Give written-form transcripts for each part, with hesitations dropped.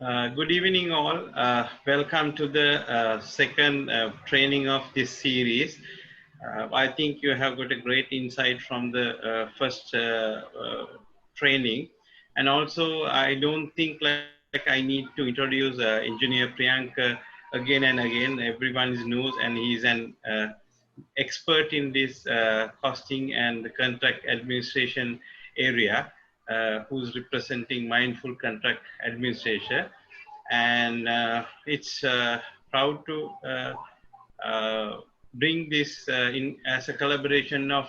Good evening, all. Welcome to the second training of this series. I think you have got a great insight from the first training. And also, I don't think like I need to introduce Engineer Priyanka again and again. Everyone knows, and he's an expert in this costing and contract administration area, who's representing Mindful Contract Administration. And it's proud to bring this in as a collaboration of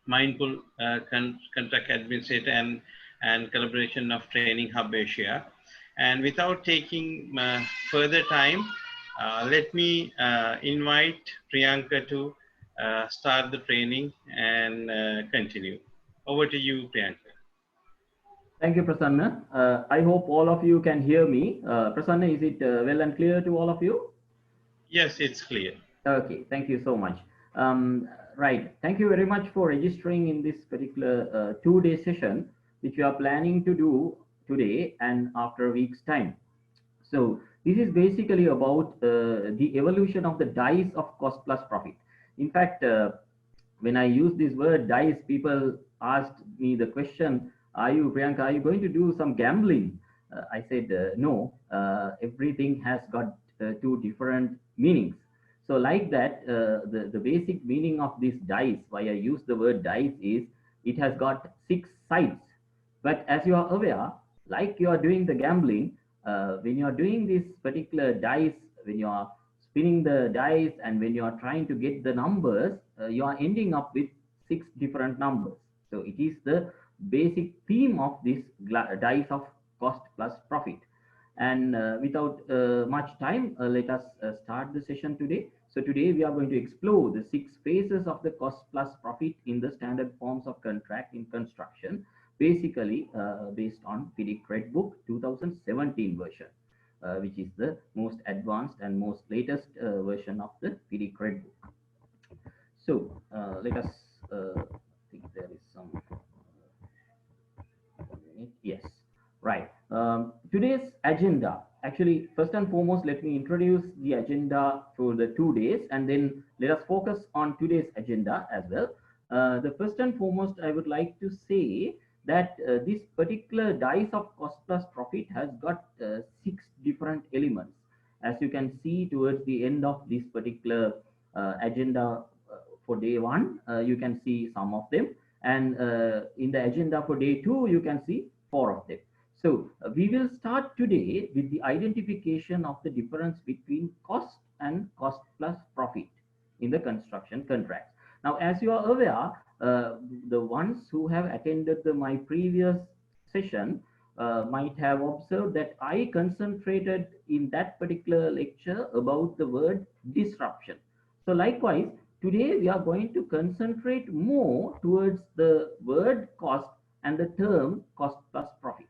Mindful Contract Administrator and collaboration of Training Hub Asia. And without taking further time, let me invite Priyanka to start the training and continue. Over to you, Priyanka. Thank you, Prasanna. I hope all of you can hear me. Prasanna, is it well and clear to all of you? Yes, it's clear. Okay, thank you so much. Right, thank you very much for registering in this particular 2-day session, which we are planning to do today and after a week's time. So this is basically about the evolution of the dice of cost plus profit. In fact, when I use this word dice, people asked me the question, Priyanka, are you going to do some gambling? I said, no, everything has got two different meanings. So like that, the basic meaning of this dice, why I use the word dice is, it has got 6 sides. But as you are aware, like you are doing the gambling, when you are doing this particular dice, when you are spinning the dice and when you are trying to get the numbers, you are ending up with 6 different numbers. So it is the basic theme of this dice of cost plus profit. And without much time, let us start the session today. So today we are going to explore the 6 phases of the cost plus profit in the standard forms of contract in construction, basically based on FIDIC Red Book 2017 version, which is the most advanced and most latest version of the FIDIC Red Book. So let us think there is some yes, right. Today's agenda, actually, first and foremost, let me introduce the agenda for the 2 days, and then let us focus on today's agenda as well. The first and foremost, I would like to say that this particular dice of cost plus profit has got 6 different elements. As you can see towards the end of this particular agenda for day 1, you can see some of them. And in the agenda for day 2, you can see 4 of them. So we will start today with the identification of the difference between cost and cost plus profit in the construction contracts. Now, as you are aware, the ones who have attended my previous session might have observed that I concentrated in that particular lecture about the word disruption. So likewise, today we are going to concentrate more towards the word cost and the term cost plus profit.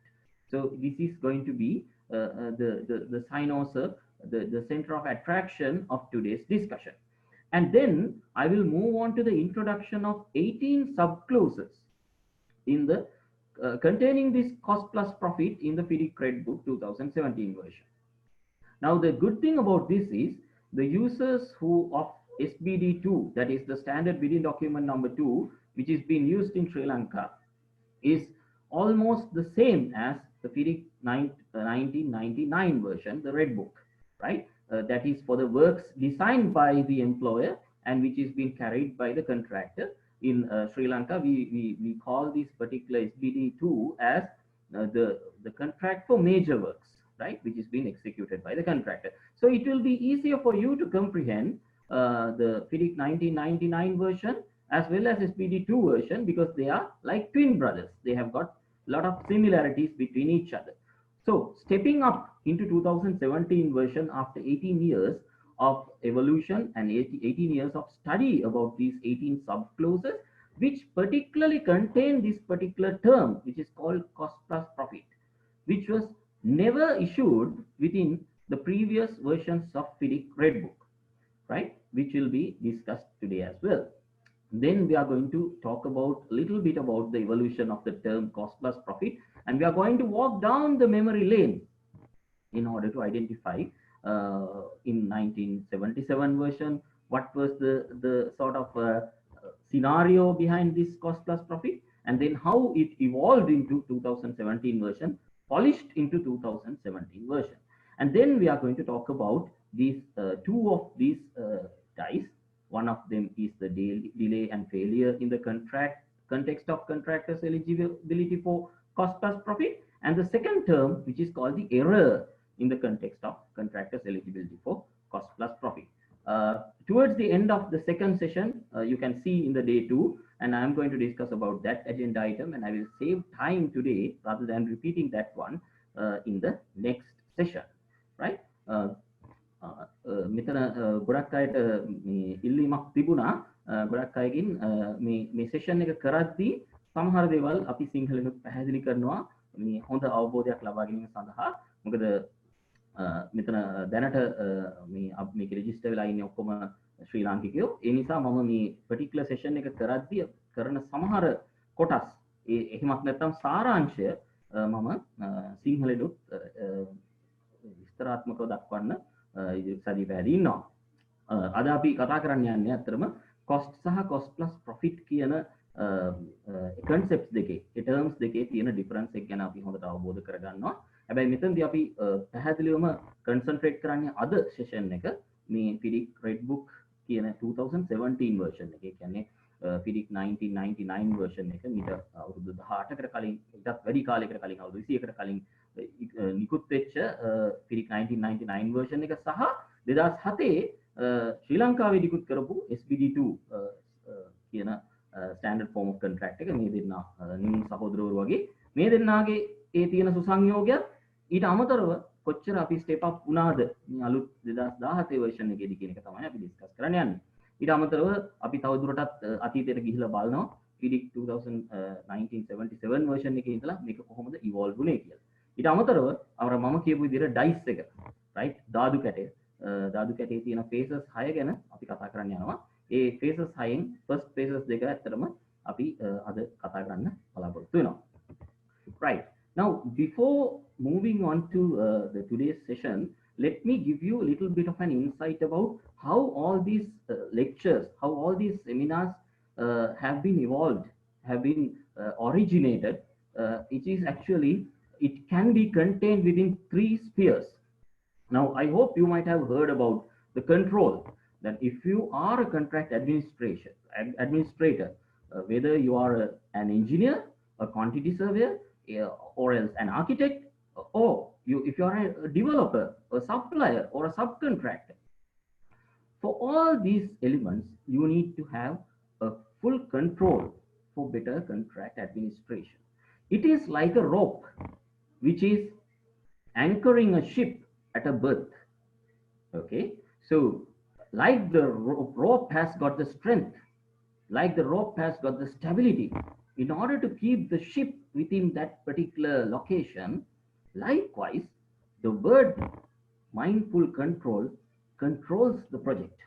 So this is going to be the cynosure, the center of attraction of today's discussion. And then I will move on to the introduction of 18 subclauses in the containing this cost plus profit in the FIDIC Red Book 2017 version. Now the good thing about this is the users who of SBD2, that is the standard bidding document number 2, which is being used in Sri Lanka, is almost the same as the FIDIC 1999 version, the Red Book, right? That is for the works designed by the employer and which is being carried by the contractor. In Sri Lanka, we call this particular SBD2 as the contract for major works, right, which is being executed by the contractor. So it will be easier for you to comprehend the FIDIC 1999 version as well as SBD2 version, because they are like twin brothers. They have got a lot of similarities between each other. So stepping up into 2017 version after 18 years of evolution and 18 years of study about these 18 subclauses, which particularly contain this particular term, which is called cost plus profit, which was never issued within the previous versions of FIDIC Red Book, right, which will be discussed today as well. Then we are going to talk about a little bit about the evolution of the term cost plus profit, and we are going to walk down the memory lane in order to identify in 1977 version what was the sort of scenario behind this cost plus profit, and then how it evolved into 2017 version, polished into 2017 version. And then we are going to talk about these two of these dice. One of them is the delay and failure in the context of contractors eligibility for cost plus profit, and the second term, which is called the error in the context of contractors eligibility for cost plus profit. Towards the end of the second session, you can see in the day 2, and I'm going to discuss about that agenda item, and I will save time today rather than repeating that one in the next session, right? මෙතන ගොඩක් අයට මේ ඉල්ලීමක් තිබුණා ගොඩක් අයගෙන් මේ session එක කරද්දී සමහර දේවල් අපි සිංහලෙනුත් පැහැදිලි කරනවා මේ හොඳ අවබෝධයක් ලබා ගැනීම සඳහා. මොකද මෙතන දැනට මේක රෙජිස්ටර් වෙලා ඉන්නේ ඔක්කොම ශ්‍රී ලාංකිකයෝ. ඒ නිසා මම මේ පර්ටිකියුලර් සෙෂන් එක කරද්දී කරන සමහර කොටස් එහෙමත් නැත්නම් සාරාංශය මම සිංහලෙනුත් විස්තරාත්මකව දක්වන්න සජීව පැහැදී ඉන්නවා. අද අපි කතා කරන්න යන්නේ අත්‍තරම cost සහ cost plus profit කියන concepts දෙකේ, ඒ terms දෙකේ තියෙන difference එක ගැන අපි හොඳට අවබෝධ කරගන්නවා. හැබැයි මෙතනදී අපි පැහැදිලිවම concentrate කරන්නේ අද session එක මේ PIDIC Red Book කියන 2017 version එක. ඒ කියන්නේ PIDIC 1999 version එක මීට අවුරුදු 18කට කලින්, ඊටත් වැඩි කාලයකට කලින්, අවුරුදු 21කට කලින් නිකුත් වෙච්ච PIDIC 1999 version එක සහ 2007 ශ්‍රී ලංකාවේ නිකුත් කරපු SBD2 කියන standard form of contract එක. මේ දෙන්නා නිමුන් සහෝදරවරු වගේ මේ දෙන්නාගේ ඒ තියෙන සුසංයෝගයත් ඊට අමතරව කොච්චර අපි step up වුණාද මේ අලුත් 2017 version එකේදී කියන එක තමයි අපි discuss කරන්න යන්නේ. ඊට අමතරව අපි තවදුරටත් අතීතයට ගිහිලා බලනවා PIDIC 1977 version එකේ ඉඳලා මේක කොහොමද evolve වුනේ කියලා. ඊට අමතරව අර මම කියපු විදිහට ඩයිස් එක, right, දාදු කැටය, දාදු කැටේ තියෙන phases 6 ගැන අපි කතා කරන්න යනවා. ඒ phases 6න් first phases දෙක ඇත්තටම අපි අද කතා කරන්න බලාපොරොත්තු වෙනවා. Right. Now, before moving on to the today's session, let me give you a little bit of an insight about how all these lectures, how all these seminars have been evolved, have been originated. It is actually, it can be contained within 3 spheres. Now, I hope you might have heard about the control, that if you are a contract administrator, whether you are an engineer, a quantity surveyor, or else an architect, or if you are a developer, a supplier, or a subcontractor, for all these elements, you need to have a full control for better contract administration. It is like a rope which is anchoring a ship at a berth. Okay, so like the rope has got the strength, like the rope has got the stability, in order to keep the ship within that particular location, likewise, the word mindful control controls the project.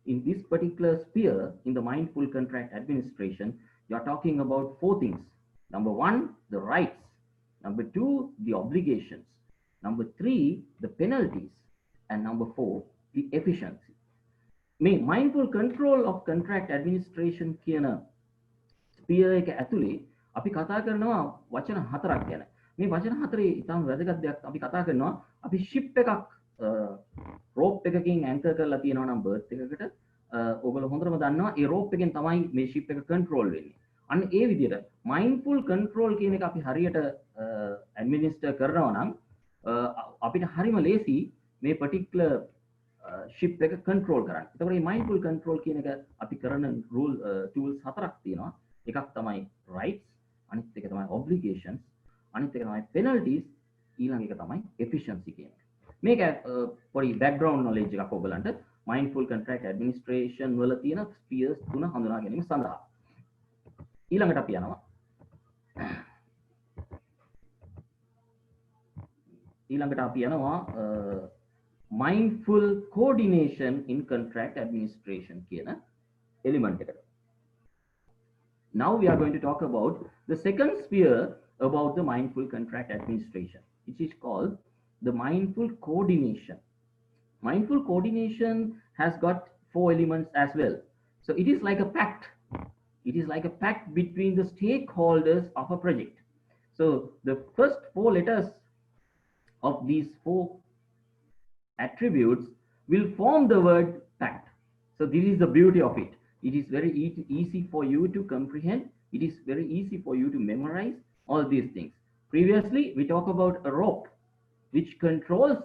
In this particular sphere, in the mindful contract administration, you are talking about 4 things. Number 1, the rights. Number 2, the obligations. Number 3, the penalties. And number 4, the efficiency. Mindful control of contract administration කියන ස්පියර් එක ඇතුලේ අපි කතා කරනවා වචන 4ක් ගැන. මේ වචන 4 ඉතාම වැදගත් දෙයක්. අපි කතා කරනවා අපි ෂිප් එකක් රෝප් එකකින් ඇන්කර් කරලා තියෙනවා නම් බර්ත් එකකට, ඔයගොල්ලෝ හොඳටම දන්නවා ඒ රෝප් එකෙන් තමයි මේ ෂිප් එක කන්ට්‍රෝල් වෙන්නේ. අන්න ඒ විදිහට mindful control කියන එක අපි හරියට ඇඩ්මිනිස්ටර් කරනවා නම් අපිට හරිම ලේසි මේ particular ship එක control කරන්න. එතකොට මේ mindful control කියන එක අපි කරන rule tools 4ක් තියෙනවා. එකක් තමයි rights, අනිත් එක තමයි obligations, අනිත් එක තමයි penalties, ඊළඟ එක තමයි efficiency කියන එක. මේක පොඩි background knowledge එකක් ඔයගලන්ට mindful contract administration වල තියෙන spheres 3 හඳුනා ගැනීම සඳහා. ඊළඟට අපි යනවා mindful coordination in contract administration කියන element එකට. Now we are going to talk about the second sphere about the mindful contract administration, which is called the mindful coordination. Mindful coordination has got four elements as well. So it is like a pact. It is like a pact between the stakeholders of a project. So the first four letters of these four attributes will form the word pact. So this is the beauty of it. It is very easy for you to comprehend. It is very easy for you to memorize all these things. Previously, we talked about a rope which controls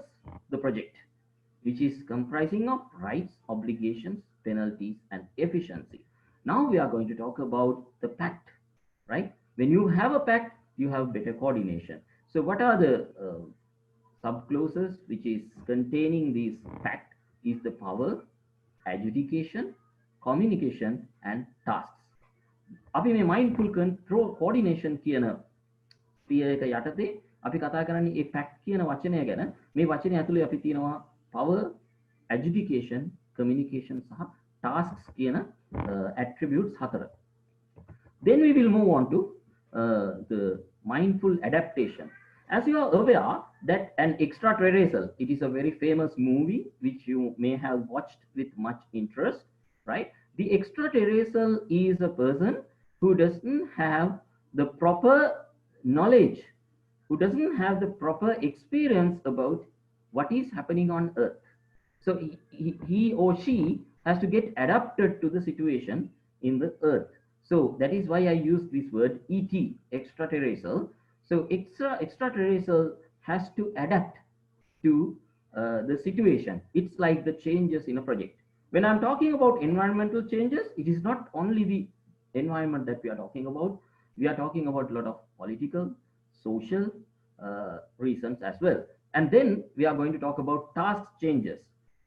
the project, which is comprising of rights, obligations, penalties, and efficiency. Now we are going to talk about the pact, right? When you have a pact, you have better coordination. So what are the subclauses which is containing this pact is the power, adjudication, communication, and tasks. අපි මේ mindful control coordination කියන ස්පියර් එක යටතේ අපි කතා කරන්නේ මේ pact කියන වචනය ගැන. මේ වචනේ ඇතුලේ අපි තියෙනවා power, adjudication, communication සහ tasks කියන attributes හතර. Then we will move on to the mindful adaptation. As you are aware that an extraterrestrial, it is a very famous movie which you may have watched with much interest, right? The extraterrestrial is a person who doesn't have the proper knowledge, who doesn't have the proper experience about what is happening on Earth. So he or she has to get adapted to the situation in the Earth. So that is why I use this word ET, extraterrestrial. So extraterrestrial has to adapt to the situation. It's like the changes in a project. When I'm talking about environmental changes, it is not only the environment that we are talking about. We are talking about a lot of political, social reasons as well. And then we are going to talk about task changes.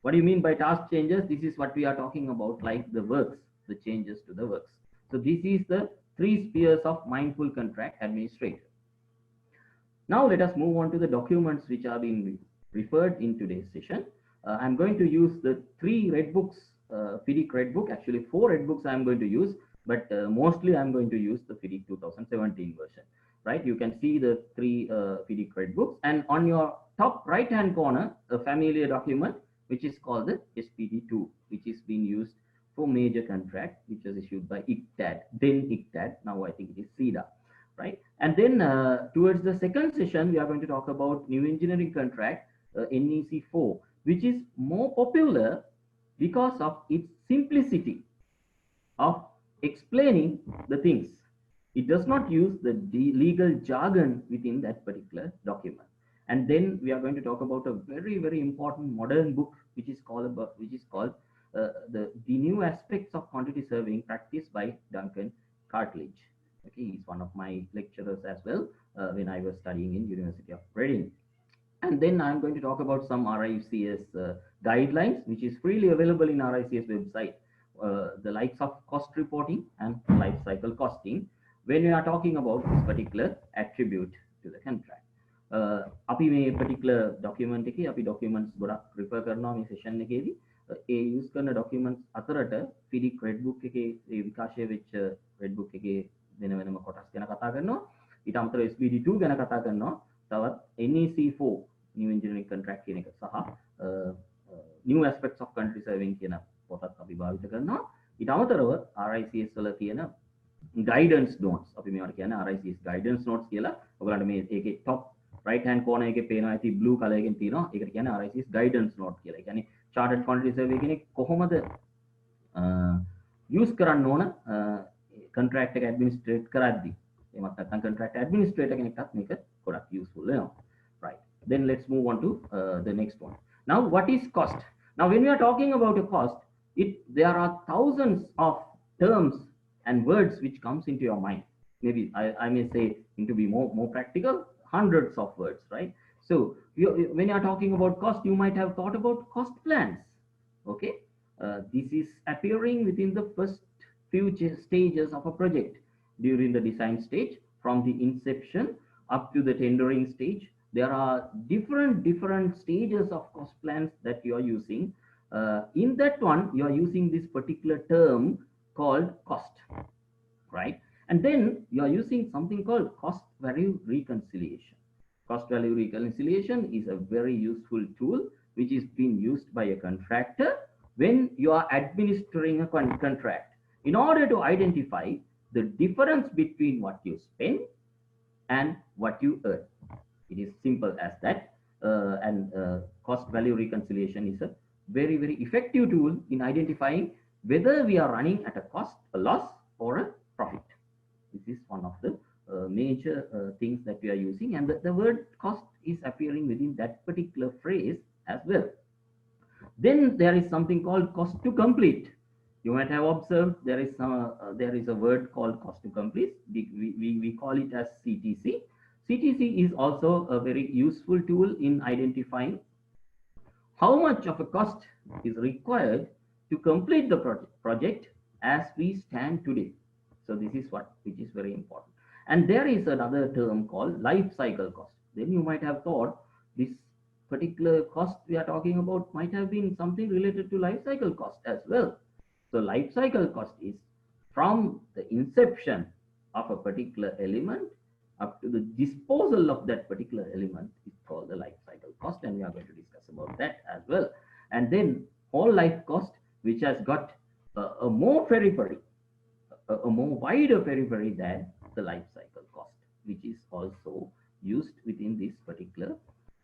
What do you mean by task changes? This is what we are talking about, like the works, the changes to the works. So this is the three spheres of mindful contract administrator. Now let us move on to the documents which are being referred in today's session. I'm going to use the three red books, FIDIC red book, actually four red books I'm going to use, but mostly I'm going to use the FIDIC 2017 version, right? You can see the three FIDIC red books, and on your top right hand corner, a familiar document which is called the SPD2, which is being used for major contract, which was issued by ICTAD, then ICTAD, now I think it is CEDA, right? And then towards the second session, we are going to talk about new engineering contract, NEC4, which is more popular because of its simplicity of explaining the things. It does not use the legal jargon within that particular document. And then we are going to talk about a very, very important modern book, which is called the new aspects of quantity surveying practice by Duncan Cartledge. Okay, he's one of my lecturers as well when I was studying in University of Reading. And then I'm going to talk about some RICS guidelines, which is freely available in RICS website, the likes of cost reporting and life cycle costing, when we are talking about this particular attribute to the contract. අපි මේ particular document එකේ අපි documents ගොඩක් refer කරනවා මේ session එකේදී. ඒ use කරන documents අතරට FIDIC red book එකේ ඒ විකාශය වෙච්ච red book එකේ වෙන වෙනම කොටස් ගැන කතා කරනවා. ඊට අමතරව SPD2 ගැන කතා කරනවා. තවත් NEC4 new engineering contract කියන එක සහ new aspects of country serving කියන පොතක් අපි භාවිත කරනවා. ඊට අමතරව RICS වල තියෙන guidance notes, අපි මේවට කියන්නේ RICS guidance notes කියලා. ඔයගලන්ට මේ ඒකේ top right hand corner එකේ පේනවා ඇති blue color එකෙන් තියෙනවා. ඒකට කියන්නේ RICS guidance note කියලා. ඒ කියන්නේ chartered quantity survey කෙනෙක් කොහොමද use කරන්න ඕන contract එක administrate කරද්දී. එහෙමත් නැත්නම් contract administrator කෙනෙක්ටත් මේක ගොඩක් useful වෙනවා. Right. Then let's move on to the next one. Now, what is cost? Now, when we are talking about a cost, there are thousands of terms and words which comes into your mind. Maybe I may say, to be more practical, hundreds of words, right? So when you are talking about cost, you might have thought about cost plans. Okay, this is appearing within the first few stages of a project during the design stage, from the inception up to the tendering stage. There are different stages of cost plans that you are using. In that one, you are using this particular term called cost, right? And then you are using something called cost value reconciliation. Cost value reconciliation is a very useful tool which is being used by a contractor when you are administering a contract in order to identify the difference between what you spend and what you earn. It is simple as that. And cost value reconciliation is a very effective tool in identifying whether we are running at a cost, a loss, or a profit. This is one of the major things that we are using, and the word cost is appearing within that particular phrase as well. Then there is something called cost to complete. You might have observed there is a word called cost to complete. We call it as CTC. CTC is also a very useful tool in identifying how much of a cost is required to complete the project as we stand today. So this is what which is very important. And there is another term called life cycle cost. Then you might have thought this particular cost we are talking about might have been something related to life cycle cost as well. So life cycle cost is from the inception of a particular element up to the disposal of that particular element is called the life cycle cost, and we are going to discuss about that as well. And then whole life cost, which has got a more periphery, a more wider periphery than the life cycle cost, which is also used within this particular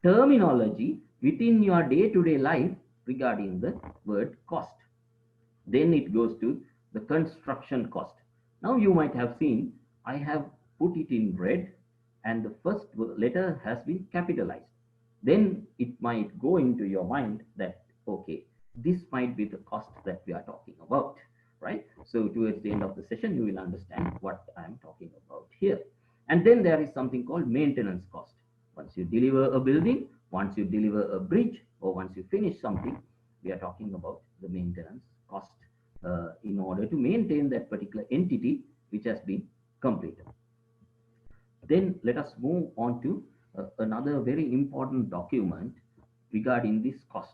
terminology within your day-to-day life regarding the word cost. Then it goes to the construction cost. Now you might have seen I have put it in red and the first letter has been capitalized. Then it might go into your mind that, okay, this might be the cost that we are talking about, right? So towards the end of the session, you will understand what I'm talking about here. And then there is something called maintenance cost. Once you deliver a building, once you deliver a bridge, or once you finish something, we are talking about the maintenance cost in order to maintain that particular entity which has been completed. Then let us move on to another very important document regarding this cost.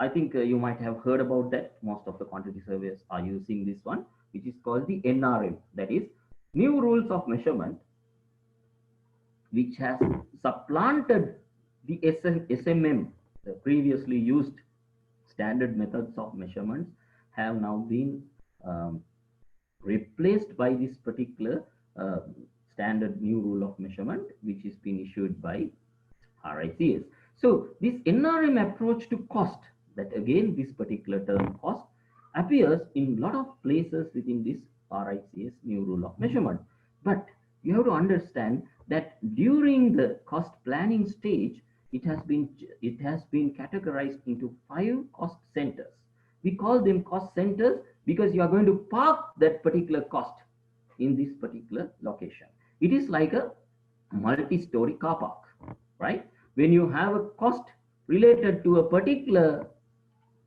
I think you might have heard about that. Most of the quantity surveyors are using this one, which is called the NRM, that is New Rules of Measurement, which has supplanted the SMM, the previously used standard methods of measurements have now been um, replaced by this particular uh, standard new rule of measurement, which is being issued by RICS. So this NRM approach to cost, that again this particular term cost appears in a lot of places within this RICS new rule of measurement. But you have to understand that during the cost planning stage, it has been categorized into 5 cost centers. We call them cost centers because you are going to park that particular cost in this particular location. It is like a multi-story car park, right? When you have a cost related to a particular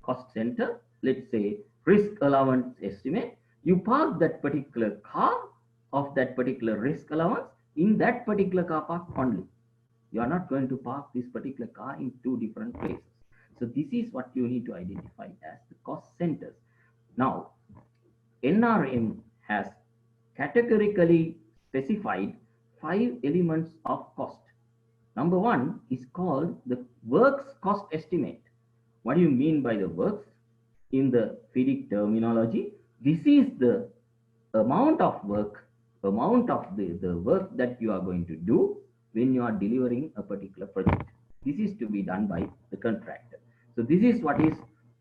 cost center, let's say risk allowance estimate, you park that particular car of that particular risk allowance in that particular car park only. You are not going to park this particular car in 2 different places. So this is what you need to identify as the cost centers. Now, NRM has categorically specified 5 elements of cost. Number 1 is called the works cost estimate. What do you mean by the works? In the FIDIC terminology, this is the amount of work, amount of the work that you are going to do when you are delivering a particular project. This is to be done by the contractor. So this is what is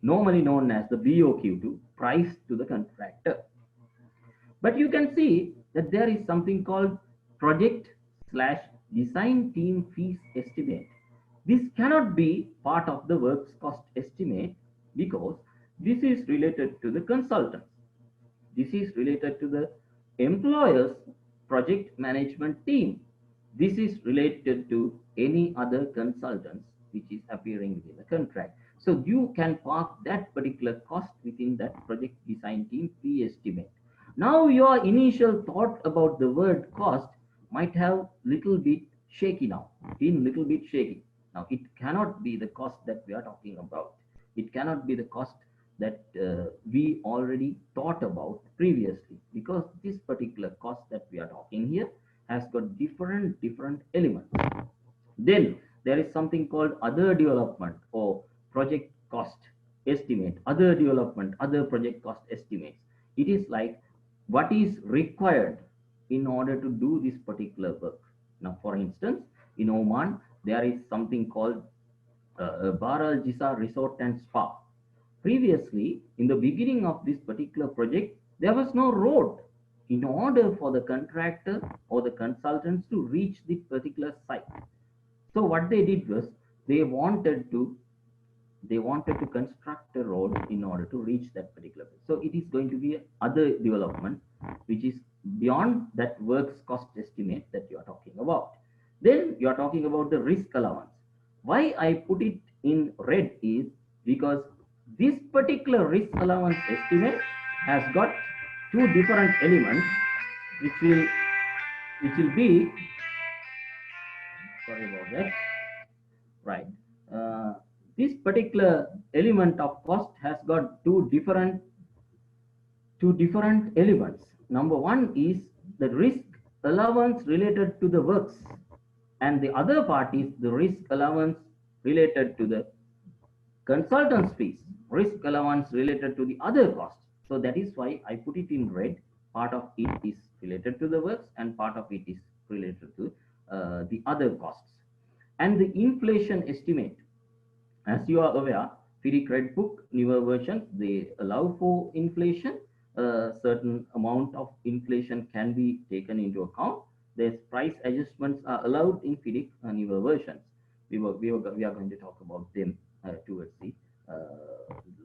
normally known as the BOQ2, price to the contractor. But you can see that there is something called project slash design team fees estimate. This cannot be part of the works cost estimate because this is related to the consultants. This is related to the employer's project management team. This is related to any other consultants which is appearing within the contract. So you can park that particular cost within that project design team fee estimate. Now your initial thought about the word cost might have little bit shaky now, been little bit shaky. Now it cannot be the cost that we are talking about. It cannot be the cost that we already thought about previously, because this particular cost that we are talking here has got different elements. Then there is something called other development or project cost estimate, other development, other project cost estimates. It is like what is required in order to do this particular work. Now, for instance, in Oman, there is something called Baral Jisa Resort and Spa. Previously, in the beginning of this particular project, there was no road in order for the contractor or the consultants to reach the particular site. So what they did was they wanted to they wanted to construct a road in order to reach that particular place. So it is going to be other development, which is beyond that works cost estimate that you are talking about. Then you are talking about the risk allowance. Why I put it in red is because this particular risk allowance estimate has got two different elements, which will be, sorry about that, right. Uh, this particular element of cost has got two different elements. Number one is the risk allowance related to the works, and the other part is the risk allowance related to the consultants fees, risk allowance related to the other costs. So that is why I put it in red. Part of it is related to the works and part of it is related to the other costs. And the inflation estimate, as you are aware, FIDIC Red Book, newer versions, they allow for inflation. A certain amount of inflation can be taken into account. There's price adjustments are allowed in FIDIC newer versions. We are going to talk about them towards the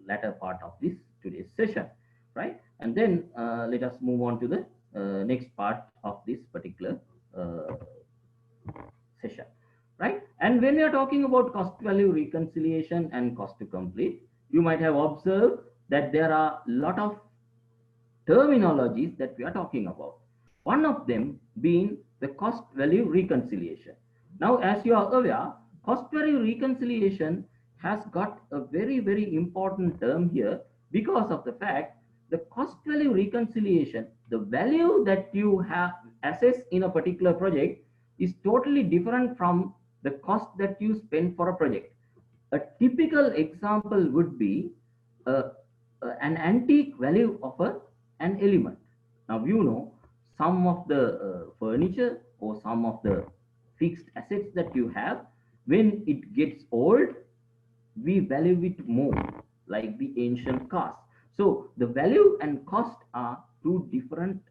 latter part of this today's session, right? And then let us move on to the next part of this particular uh, session, right? And when we are talking about cost value reconciliation and cost to complete, you might have observed that there are a lot of terminologies that we are talking about. One of them being the cost value reconciliation. Now, as you are aware, cost value reconciliation has got a very, very important term here because of the fact the cost value reconciliation, the value that you have assessed in a particular project is totally different from the cost that you spend for a project. A typical example would be uh, an antique value of an element. Now, you know, some of the furniture or some of the fixed assets that you have, when it gets old, we value it more, like the ancient cars. So the value and cost are two different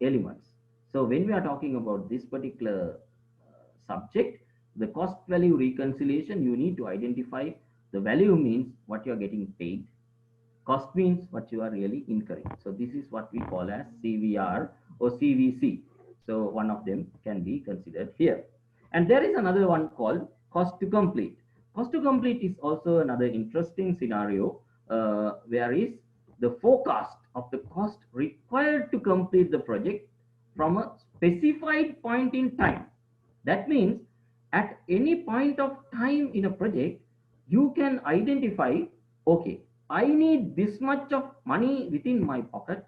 elements. So when we are talking about this particular subject, the cost value reconciliation, you need to identify the value means what you are getting paid, cost means what you are really incurring. So this is what we call as CVR or CVC. So one of them can be considered here. And there is another one called cost to complete. Cost to complete is also another interesting scenario where is the forecast of the cost required to complete the project from a specified point in time. That means at any point of time in a project, you can identify, okay, I need this much of money within my pocket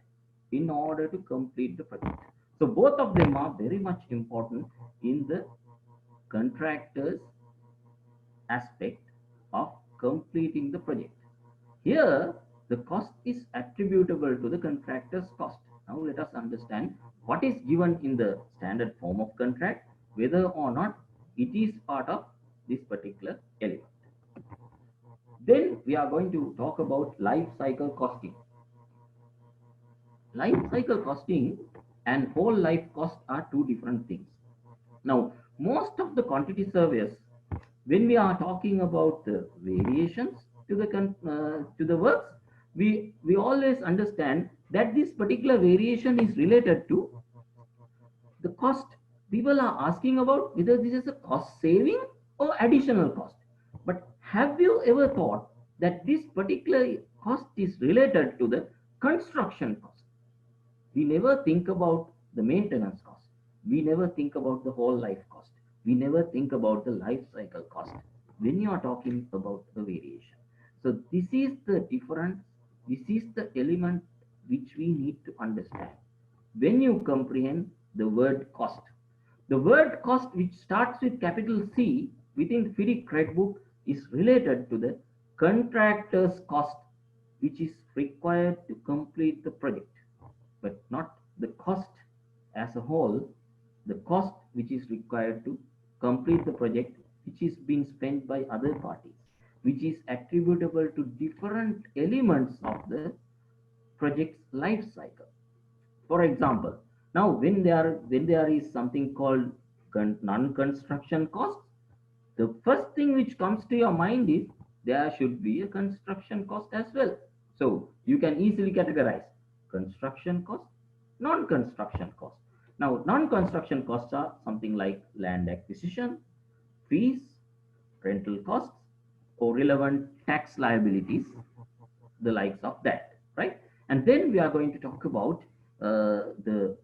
in order to complete the project. So both of them are very much important in the contractor's aspect of completing the project. Here, the cost is attributable to the contractor's cost. Now let us understand what is given in the standard form of contract, whether or not it is part of this particular element. Then we are going to talk about life cycle costing. Life cycle costing and whole life cost are two different things. Now, most of the quantity surveys, when we are talking about the variations to the works, we always understand that this particular variation is related to the cost. People are asking about whether this is a cost saving or additional cost. But have you ever thought that this particular cost is related to the construction cost? We never think about the maintenance cost. We never think about the whole life cost. We never think about the life cycle cost when you are talking about the variation. So this is the difference. This is the element which we need to understand when you comprehend the word cost. The word cost, which starts with capital C, within the FIDIC credit book is related to the contractor's cost, which is required to complete the project, but not the cost as a whole, the cost which is required to complete the project, which is being spent by other parties, which is attributable to different elements of the project's life cycle. For example, now when there is something called non-construction costs, the first thing which comes to your mind is there should be a construction cost as well. So you can easily categorize construction cost, non-construction cost. Now, non-construction costs are something like land acquisition, fees, rental costs, or relevant tax liabilities, the likes of that, right? And then we are going to talk about the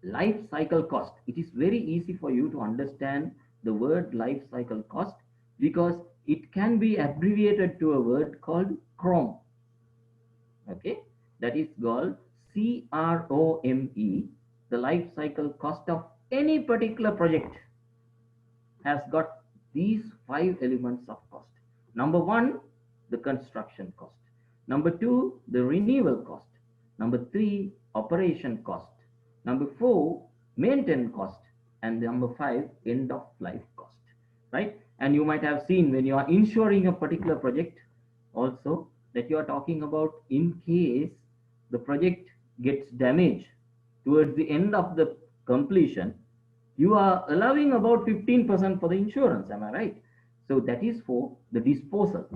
life cycle cost. It is very easy for you to understand the word life cycle cost because it can be abbreviated to a word called CROME. Okay, that is called CROME. The life cycle cost of any particular project has got these five elements of cost. Number one, the construction cost. Number two, the renewal cost. Number three, operation cost. Number four, maintenance cost. And number five, end of life cost. Right? And you might have seen when you are insuring a particular project also that you are talking about in case the project gets damaged towards the end of the completion, you are allowing about 15% for the insurance. Am I right? So that is for the disposal.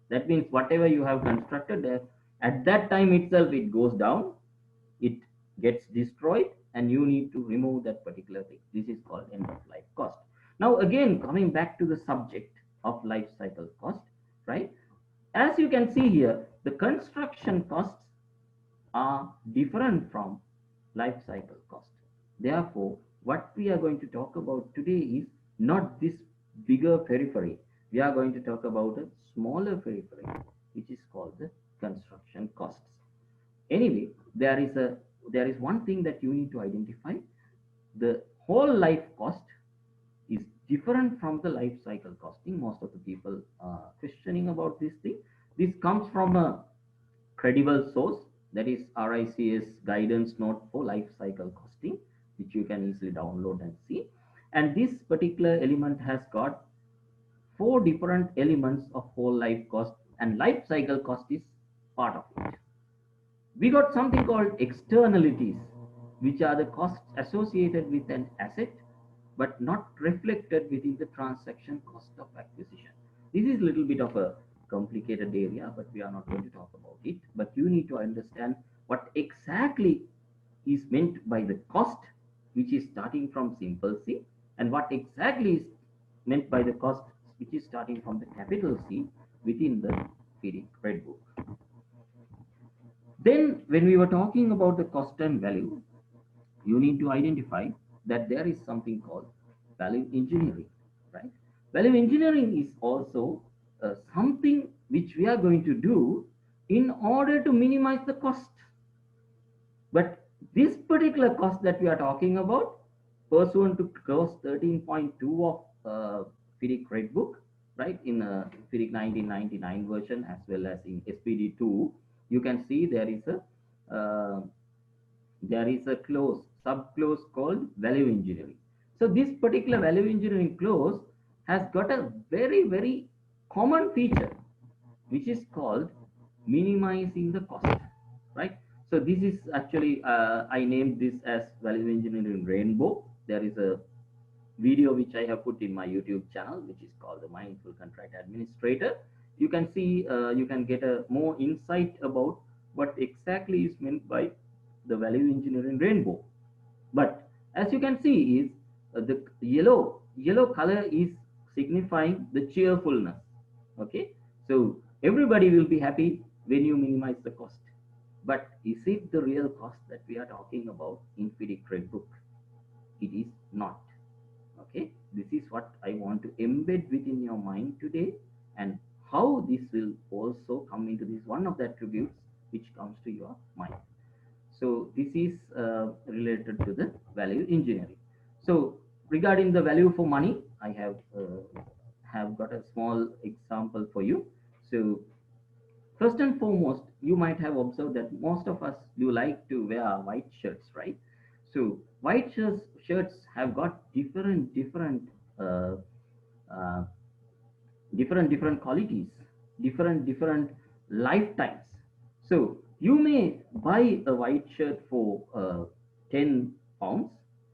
That means whatever you have constructed there, at that time itself it goes down, it gets destroyed, and you need to remove that particular thing. This is called end of life cost. Now again, coming back to the subject of life cycle cost, right? As you can see here, the construction costs are different from life cycle cost. Therefore, what we are going to talk about today is not this bigger periphery. We are going to talk about a smaller periphery, which is called the construction costs. Anyway, there is one thing that you need to identify. The whole life cost is different from the life cycle costing. Most of the people are questioning about this thing. This comes from a credible source, that is RICS guidance note for life cycle costing, which you can easily download and see. And this particular element has got four different elements of whole life cost, and life cycle cost is part of it. We got something called externalities, which are the costs associated with an asset but not reflected within the transaction cost of acquisition. This is a little bit of a complicated area, but we are not going to talk about it. But you need to understand what exactly is meant by the cost, which is starting from simple C, and what exactly is meant by the cost, which is starting from the capital C within the FIDIC Red Book. Then, when we were talking about the cost and value, you need to identify that there is something called value engineering, right? Value engineering is also something which we are going to do in order to minimize the cost. But this particular cost that we are talking about, pursuant to clause 13.2 of FIDIC Red Book, right, in FIDIC 1999 version as well as in SPD2, you can see there is a clause, sub-clause called value engineering. So this particular value engineering clause has got a very, very common feature, which is called minimizing the cost, right? So this is actually, I named this as value engineering rainbow. There is a video which I have put in my YouTube channel, which is called the Mindful Contract Administrator. You can see, you can get a more insight about what exactly is meant by the value engineering rainbow. But as you can see is the yellow color is signifying the cheerfulness. Okay, so everybody will be happy when you minimize the cost. But is it the real cost that we are talking about in FIDIC Red Book? It is not. Okay, this is what I want to embed within your mind today, and how this will also come into this one of the attributes which comes to your mind. So this is related to the value engineering. So regarding the value for money, I have got a small example for you. So first and foremost, you might have observed that most of us do like to wear white shirts, right? So white shirts have got uh, uh, different qualities, different lifetimes. So you may buy a white shirt for 10 pounds,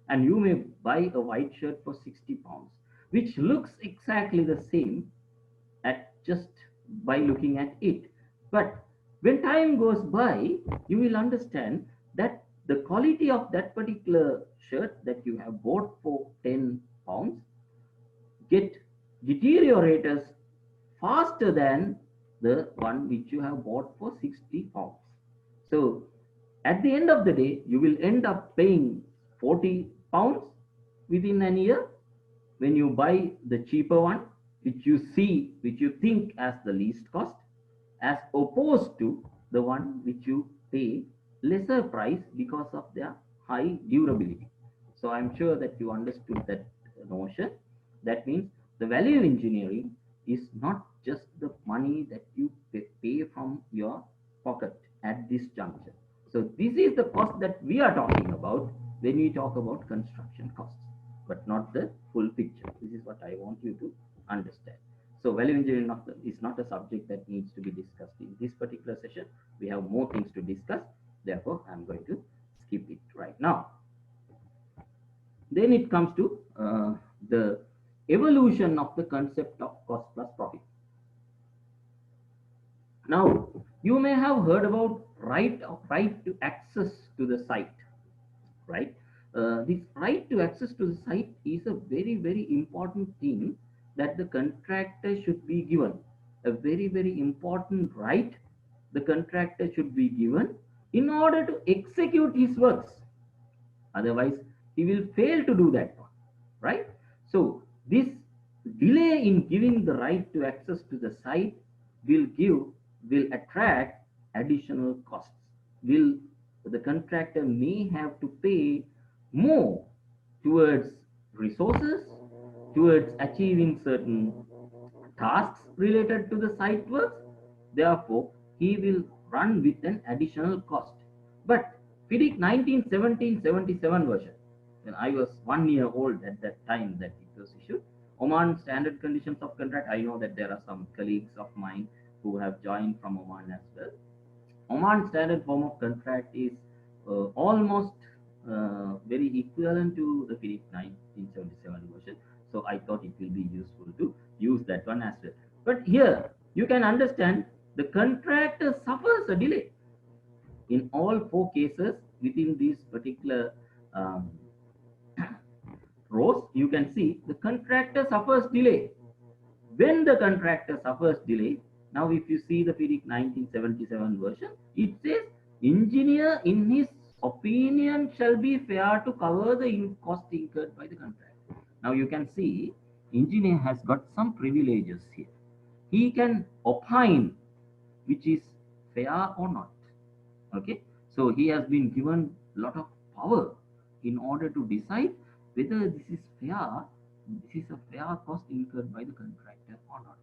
and you may buy a white shirt for 60 pounds, which looks exactly the same at just by looking at it. But when time goes by, you will understand that the quality of that particular shirt that you have bought for 10 pounds get deteriorates faster than the one which you have bought for 60 pounds. So at the end of the day, you will end up paying 40 pounds within an year when you buy the cheaper one, which you think as the least cost, as opposed to the one which you pay lesser price because of their high durability. So I'm sure that you understood that notion. That means the value engineering is not just the money that you pay from your pocket at this juncture. So this is the cost that we are talking about when we talk about construction costs, but not the full picture. This is what I want you to understand. So value engineering is not a subject that needs to be discussed in this particular session. We have more things to discuss. Therefore, I'm going to skip it right now. Then it comes to the evolution of the concept of cost plus profit. Now, you may have heard about right to access to the site, right? This right to access to the site is a very important thing that the contractor should be given. A very important right the contractor should be given in order to execute his works. Otherwise, he will fail to do that one, right? So this delay in giving the right to access to the site will give will attract additional costs. Will The contractor may have to pay more towards resources, towards achieving certain tasks related to the site works. Therefore, he will run with an additional cost. But FIDIC 1977 version, when I was 1 year old at that time that it was issued, Oman Standard Conditions of Contract, I know that there are some colleagues of mine who have joined from Oman as well. Oman Standard Form of Contract is almost very equivalent to the FIDIC 1977 version. So I thought it will be useful to use that one as well. But here you can understand the contractor suffers a delay in all four cases within these particular um, rows. You can see the contractor suffers delay. When the contractor suffers delay, now if you see the FIDIC 1977 version, it says engineer in his opinion shall be fair to cover the cost incurred by the contractor. Now you can see engineer has got some privileges here. He can opine which is fair or not. Okay, so he has been given a lot of power in order to decide whether this is a fair cost incurred by the contractor or not.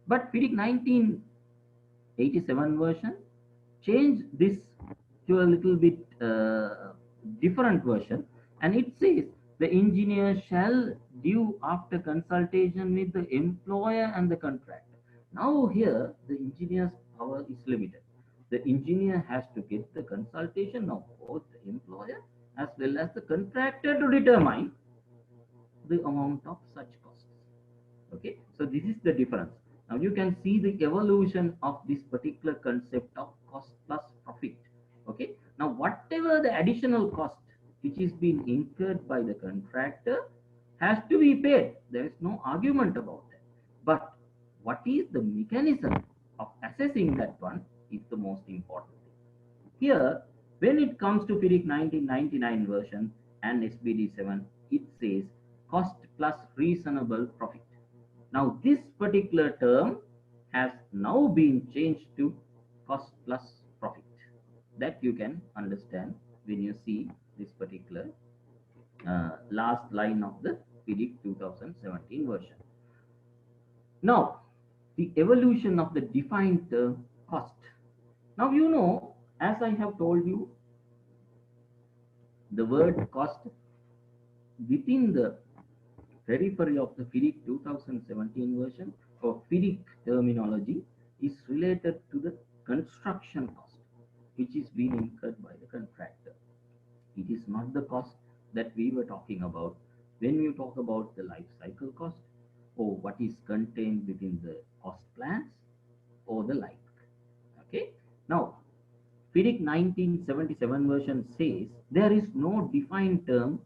But FIDIC 1987 version changed this to a little bit different version, and it says the engineer shall due after consultation with the employer and the contractor. Now here the engineer's power is limited. The engineer has to get the consultation of both the employer as well as the contractor to determine the amount of such costs. Okay, so this is the difference. Now you can see the evolution of this particular concept of cost plus profit. Okay, now whatever the additional cost which is being incurred by the contractor has to be paid. There is no argument about that. But what is the mechanism of assessing that one is the most important thing. Here, when it comes to FIDIC 1999 version and SBD 7, it says cost plus reasonable profit. Now, this particular term has now been changed to cost plus profit. That you can understand when you see this particular last line of the FIDIC 2017 version. Now, the evolution of the defined term cost. Now, as I have told you, the word cost within the periphery of the FIDIC 2017 version or FIDIC terminology is related to the construction cost, which is being incurred by the contractor. It is not the cost that we were talking about when you talk about the life cycle cost or what is contained within the cost plans or the like. Okay. Now, FIDIC 1977 version says there is no defined term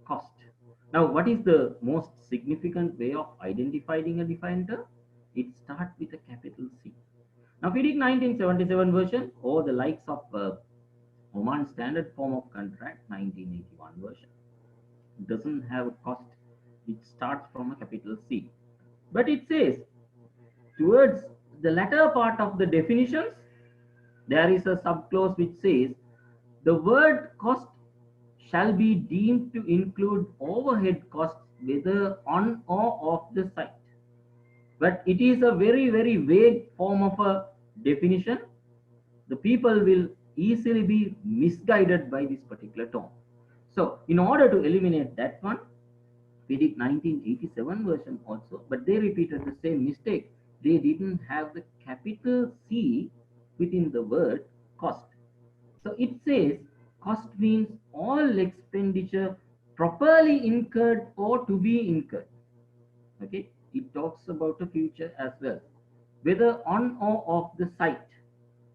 cost. Now, what is the most significant way of identifying a defined term? It starts with a capital C. Now, FIDIC 1977 version or the likes of Oman Standard Form of Contract 1981 version doesn't have a cost. It starts from a capital C. But it says towards the latter part of the definitions, there is a subclause which says the word cost shall be deemed to include overhead costs whether on or off the site. But it is a very, very vague form of a definition. The people will easily be misguided by this particular term. So, in order to eliminate that one, we did 1987 version also, but they repeated the same mistake. They didn't have the capital C within the word cost. So it says cost means all expenditure properly incurred or to be incurred. Okay, it talks about the future as well, whether on or off the site,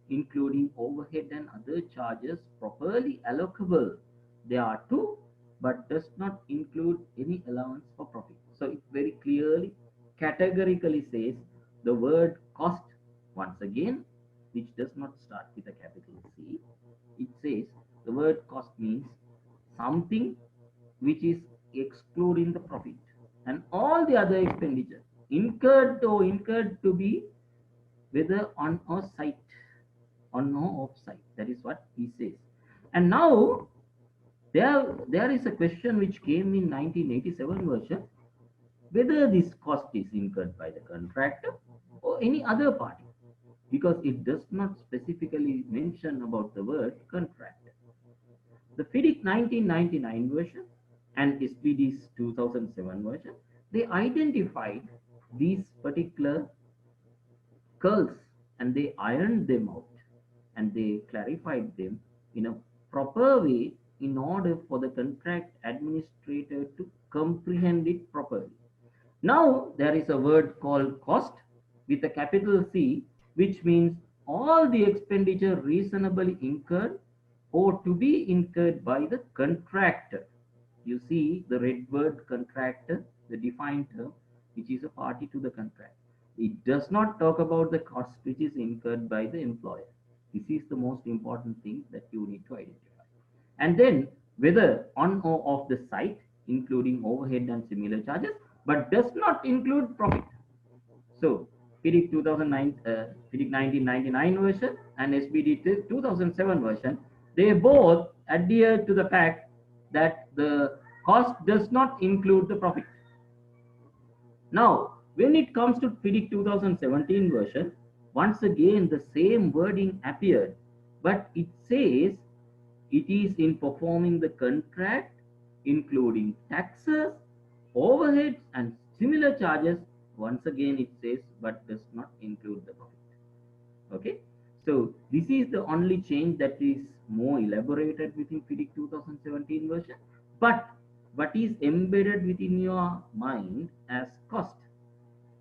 including overhead and other charges properly allocable. There are two, but does not include any allowance for profit. So it very clearly, categorically says the word cost once again, which does not start with a capital C. It says the word cost means something which is excluding the profit and all the other expenditure incurred to be whether on or site on or off site. That is what he says. And now there is a question which came in 1987 version, whether this cost is incurred by the contractor or any other party, because it does not specifically mention about the word contractor. The FIDIC 1999 version and SPD's 2007 version, they identified these particular curls and they ironed them out and they clarified them in a proper way in order for the contract administrator to comprehend it properly. Now there is a word called cost with a capital C, which means all the expenditure reasonably incurred or to be incurred by the contractor. You see the red word contractor, the defined term, which is a party to the contract. It does not talk about the cost which is incurred by the employer. This is the most important thing that you need to identify. And then whether on or off the site, including overhead and similar charges, but does not include profit. So FIDIC 1999 version and SBD 2007 version, they both adhere to the fact that the cost does not include the profit. Now, when it comes to FIDIC 2017 version, once again the same wording appeared, but it says it is in performing the contract, including taxes, overheads, and similar charges. Once again, it says, but does not include the profit. Okay, so this is the only change that is more elaborated within FIDIC 2017 version. But what is embedded within your mind as cost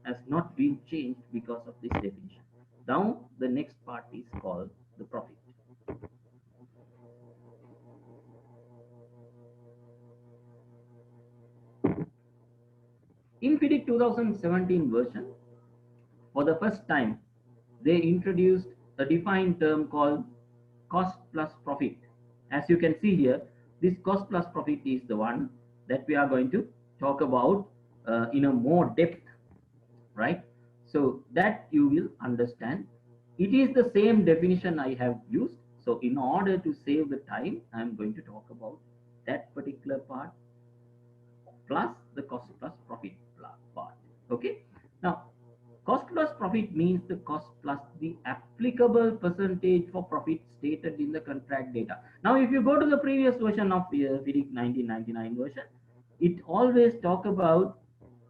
has not been changed because of this definition. Now, the next part is called the profit. In FIDIC 2017 version, for the first time, they introduced a defined term called cost plus profit. As you can see here, this cost plus profit is the one that we are going to talk about in a more depth, right? So that you will understand. It is the same definition I have used. So in order to save the time, I am going to talk about that particular part plus the cost plus profit part. Okay. Now, cost plus profit means the cost plus the applicable percentage for profit stated in the contract data. Now, if you go to the previous version of FIDIC 1999 version, it always talk about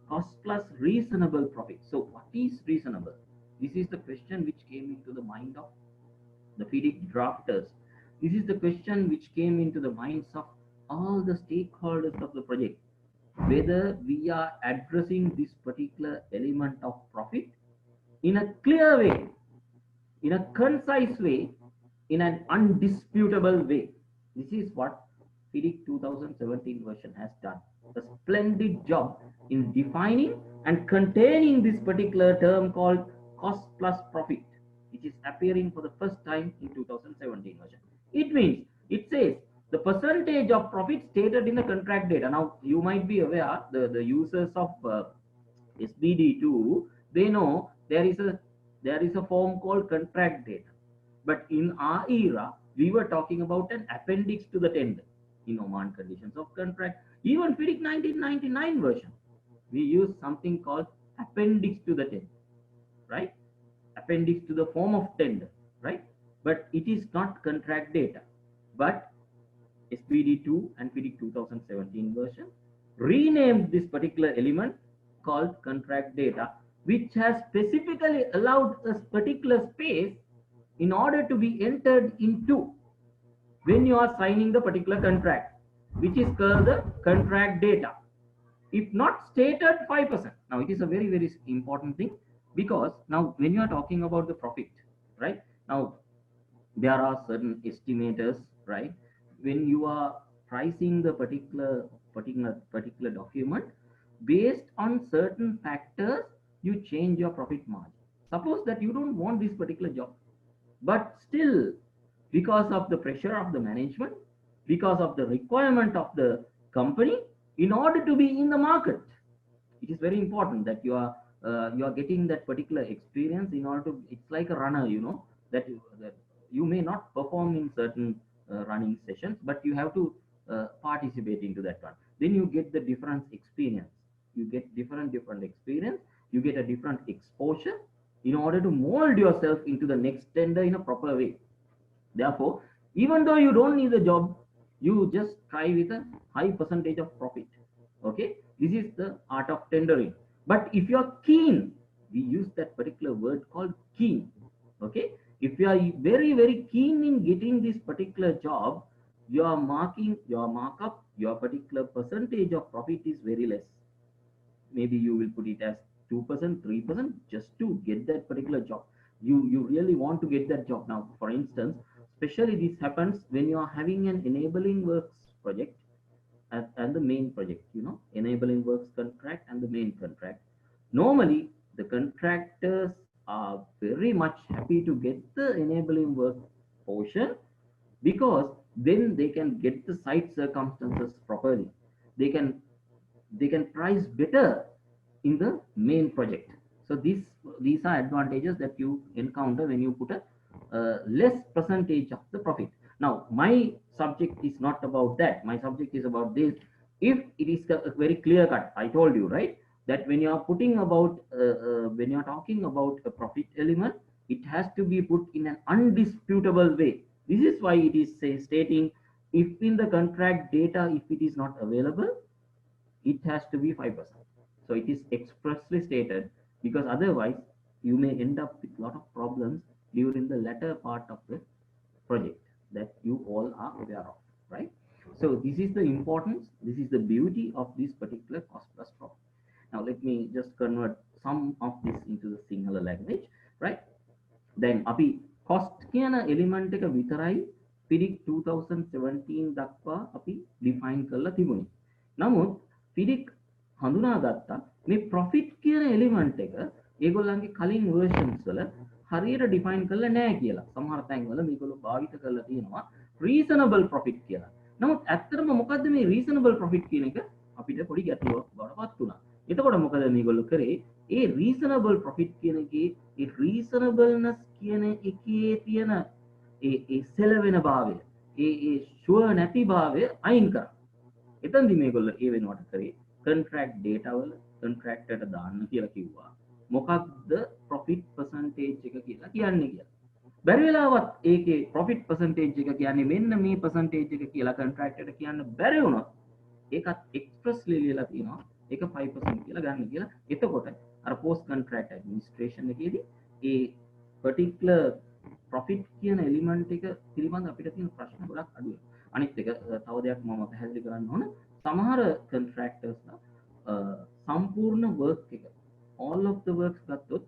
cost plus reasonable profit. So, what is reasonable? This is the question which came into the mind of the FIDIC drafters. This is the question which came into the minds of all the stakeholders of the project, whether we are addressing this particular element of profit in a clear way, in a concise way, in an undisputable way. This is what FIDIC 2017 version has done. A splendid job in defining and containing this particular term called cost plus profit, which is appearing for the first time in 2017 version. It means, it says the percentage of profit stated in the contract data. Now, you might be aware, the users of SBD2, they know there is a form called contract data. But in our era, we were talking about an appendix to the tender in Oman conditions of contract. Even FIDIC 1999 version, we use something called appendix to the tender, right? Appendix to the form of tender, right? But it is not contract data. But SBD2 and FIDIC 2017 version renamed this particular element called contract data, which has specifically allowed a particular space in order to be entered into when you are signing the particular contract, which is called the contract data. If not stated 5%. Now, it is a very, very important thing, because now when you are talking about the profit, right? Now, there are certain estimators, right? When you are pricing the particular document, based on certain factors, you change your profit margin. Suppose that you don't want this particular job, but still, because of the pressure of the management, because of the requirement of the company, in order to be in the market, it is very important that you are getting that particular experience in order to. It's like a runner, that you may not perform in certain running sessions, but you have to participate into that one. Then you get the different experience. You get different experience. You get a different exposure in order to mold yourself into the next tender in a proper way. Therefore, even though you don't need the job, you just try with a high percentage of profit. Okay, this is the art of tendering. But if you are keen, we use that particular word called keen. Okay, if you are very, very keen in getting this particular job, your markup, your particular percentage of profit is very less. Maybe you will put it as 2%, 3%, just to get that particular job. You really want to get that job. Now, for instance, especially this happens when you are having an enabling works project and the main project, enabling works contract and the main contract. Normally, the contractors are very much happy to get the enabling work portion, because then they can get the site circumstances properly. They can price better in the main project. So these are advantages that you encounter when you put a less percentage of the profit. Now, my subject is not about that. My subject is about this. If it is a very clear cut, I told you, right, that when you are when you are talking about a profit element, it has to be put in an undisputable way. This is why it is stating, if in the contract data, if it is not available, it has to be 5%. So it is expressly stated, because otherwise you may end up with a lot of problems during the latter part of the project that you all are aware of, right? So this is the importance, this is the beauty of this particular cost plus profit. Now let me just convert some of this into the Sinhala language, right? Then අපි cost කියන element එක විතරයි FIDIC 2017 දක්වා අපි define කරලා තිබුණේ. නමුත් FIDIC හඳුනාගත්තා මේ profit කියන element එක ඒගොල්ලන්ගේ කලින් versions වල හරියට define කරලා නැහැ කියලා. සමහර තැන්වල මේගොල්ලෝ භාවිත කරලා තියෙනවා reasonable profit කියලා. නමුත් ඇත්තටම මොකද්ද මේ reasonable profit කියන එක අපිට පොඩි ගැටලුවක් බවටපත් වුණා. එතකොට මොකද මේගොල්ලෝ කරේ? ඒ reasonable profit කියන එකේ ඒ reasonableness කියන එකේ තියෙන ඒ සෙලවෙන භාවය, ඒ sure නැති භාවය අයින් කරා. එතනදි මේගොල්ලෝ ඒ වෙනුවට කරේ contract data වල contract එකට දාන්න කියලා කිව්වා. මොකක්ද profit percentage එක කියලා කියන්නේ කියලා. බැරි වෙලාවත් ඒකේ profit percentage එක කියන්නේ මෙන්න මේ percentage එක කියලා contract එකට කියන්න බැරි වුණොත් ඒකත් expressly ලියලා තියෙනවා ඒක 5% කියලා ගන්න කියලා. එතකොට අර post contract administration එකේදී ඒ particular profit කියන element එක පිළිබඳ අපිට තියෙන ප්‍රශ්න ගොඩක් අඩු වෙනවා. අනිත් එක තව දෙයක් මම පැහැදිලි කරන්න ඕන. සමහර contractors සම්පූර්ණ work එක all of the works ගත්තොත්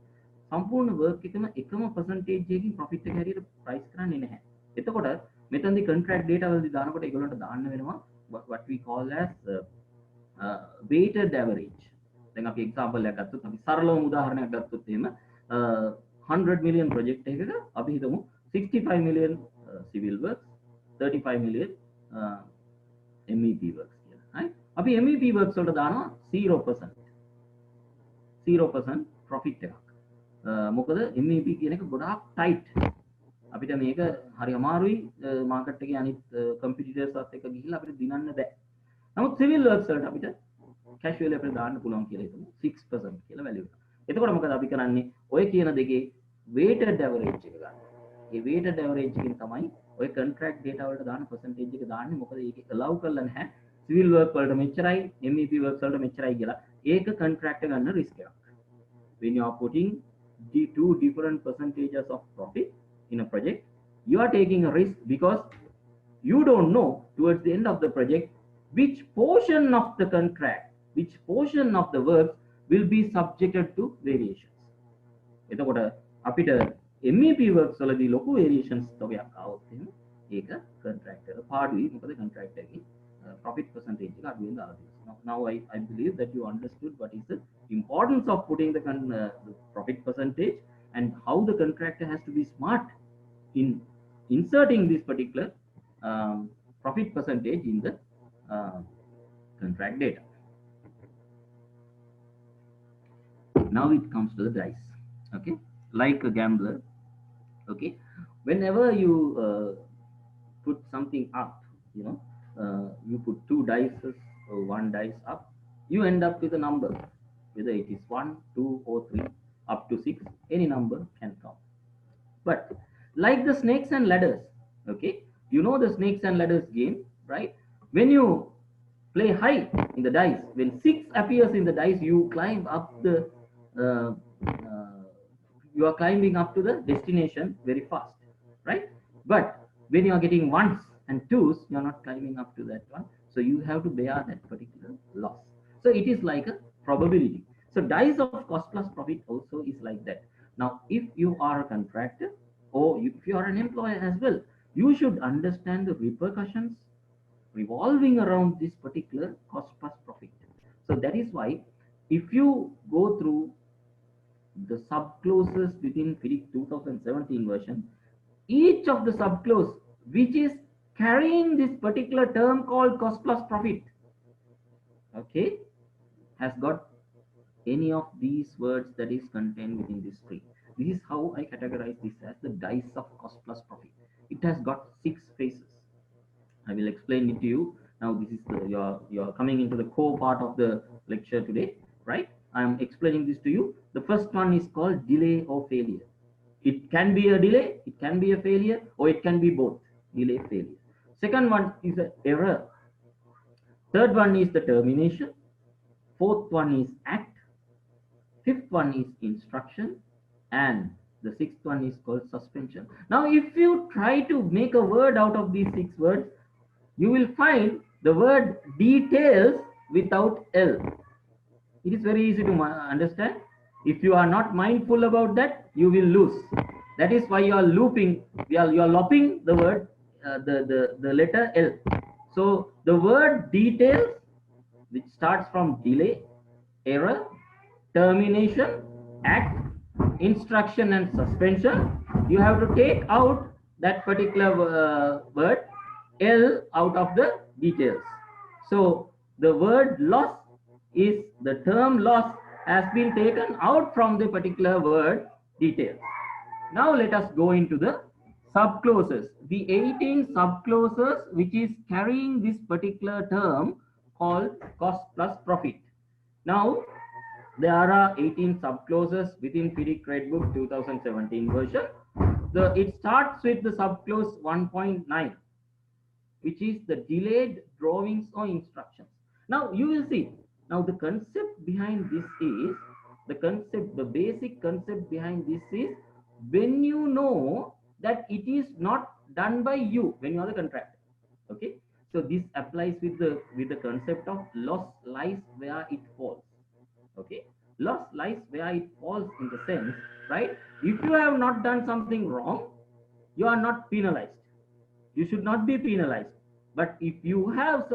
සම්පූර්ණ work එකම එකම percentage එකකින් profit එක හැටියට price කරන්නේ නැහැ. එතකොට මෙතනදී contract data වලදී දානකොට ඒගොල්ලන්ට දාන්න වෙනවා what we call as weighted average. දැන් අපි example එකක් ගත්තොත් අපි සරලවම උදාහරණයක් ගත්තොත් එහෙම 100 million project එකක අපි හිතමු 65 million civil works 35 million MEP works කියලා. හරි. අපි MEP works වලට දානවා 0% profit එකක්. මොකද MEP කියන එක ගොඩාක් tight. අපිට මේක හරි අමාරුයි මාකට් එකේ අනිත් කම්පිටිටර්ස් එක්ක ගිහිල්ලා අපිට දිනන්න බෑ. නමුත් civil works වලට අපිට casually අපිට දාන්න පුළුවන් කියලා හිතමු 6% කියලා වැලියු එක. එතකොට මොකද අපි කරන්නේ? ඔය කියන දෙකේ weighted average එක ගන්න. මේ weighted average එකෙන් තමයි ඔය contract data වලට දාන percentage එක දාන්නේ. මොකද ඒකේ allow කරලා නැහැ civil work වලට මෙච්චරයි MEP works වලට මෙච්චරයි කියලා. ඒක contract ගන්න risk එකක්. When you are putting the two different percentages of profit in a project, you are taking a risk because you don't know towards the end of the project which portion of the contract, which portion of the work will be subjected to variations. එතකොට අපිට MEP works වලදී ලොකු variations තවයක් આવොත් එහෙම ඒක contract එක පාඩුයි. මොකද contract එකේ profit percentage එක අඩු වෙන දාලා තියෙනවා. Now I believe that you understood what is the importance of putting the profit percentage and how the contractor has to be smart in inserting this particular profit percentage in the contract data. Now it comes to the dice. Okay, like a gambler. Okay, whenever you put something up, you put two dice or one dice up, you end up with a number, whether it is 1, 2 or 3 up to 6, any number can come. But like the snakes and ladders, okay, you know the snakes and ladders game, right? When you play high in the dice, when 6 appears in the dice, you climb up the you are climbing up to the destination very fast, right? But when you are getting ones and twos, you are not climbing up to that one, so you have to bear that particular loss. So it is like a probability. So dice of cost plus profit also is like that. Now if you are a contractor or if you are an employer as well, you should understand the repercussions revolving around this particular cost plus profit. So that is why if you go through the subclauses within FIDIC 2017 version, each of the subclause which is carrying this particular term called cost plus profit, okay, has got any of these words that is contained within this tree. This is how I categorize this as the dice of cost plus profit. It has got 6 phases. I will explain it to you. Now this is you're coming into the core part of the lecture today, right? I am explaining this to you. The first one is called delay or failure. It can be a delay, it can be a failure, or it can be both, delay, failure. Second one is an error. Third one is the termination. Fourth one is act. Fifth one is instruction. And the sixth one is called suspension. Now if you try to make a word out of these 6 words, you will find the word details without L. It is very easy to understand. If you are not mindful about that, you will lose. That is why you are looping, you are lopping the word, the letter L. So the word details, which starts from delay, error, termination, act, instruction and suspension, you have to take out that particular word L out of the details. So the word loss is, the term loss has been taken out from the particular word details. Now let us go into the subclauses, the 18 subclauses which is carrying this particular term called cost plus profit. Now, there are 18 subclauses within FIDIC Trade Book 2017 version. It starts with the subclause 1.9, which is the delayed drawings or instructions. Now you will see, now the concept behind this is, the basic concept behind this is, when you know that it is not done by you, when you are the contractor. Okay, so this applies with the concept of loss lies where it falls. Okay, loss lies where it falls, in the sense, right? If you have not done something wrong, you are not penalized. You should not be penalized. But if you have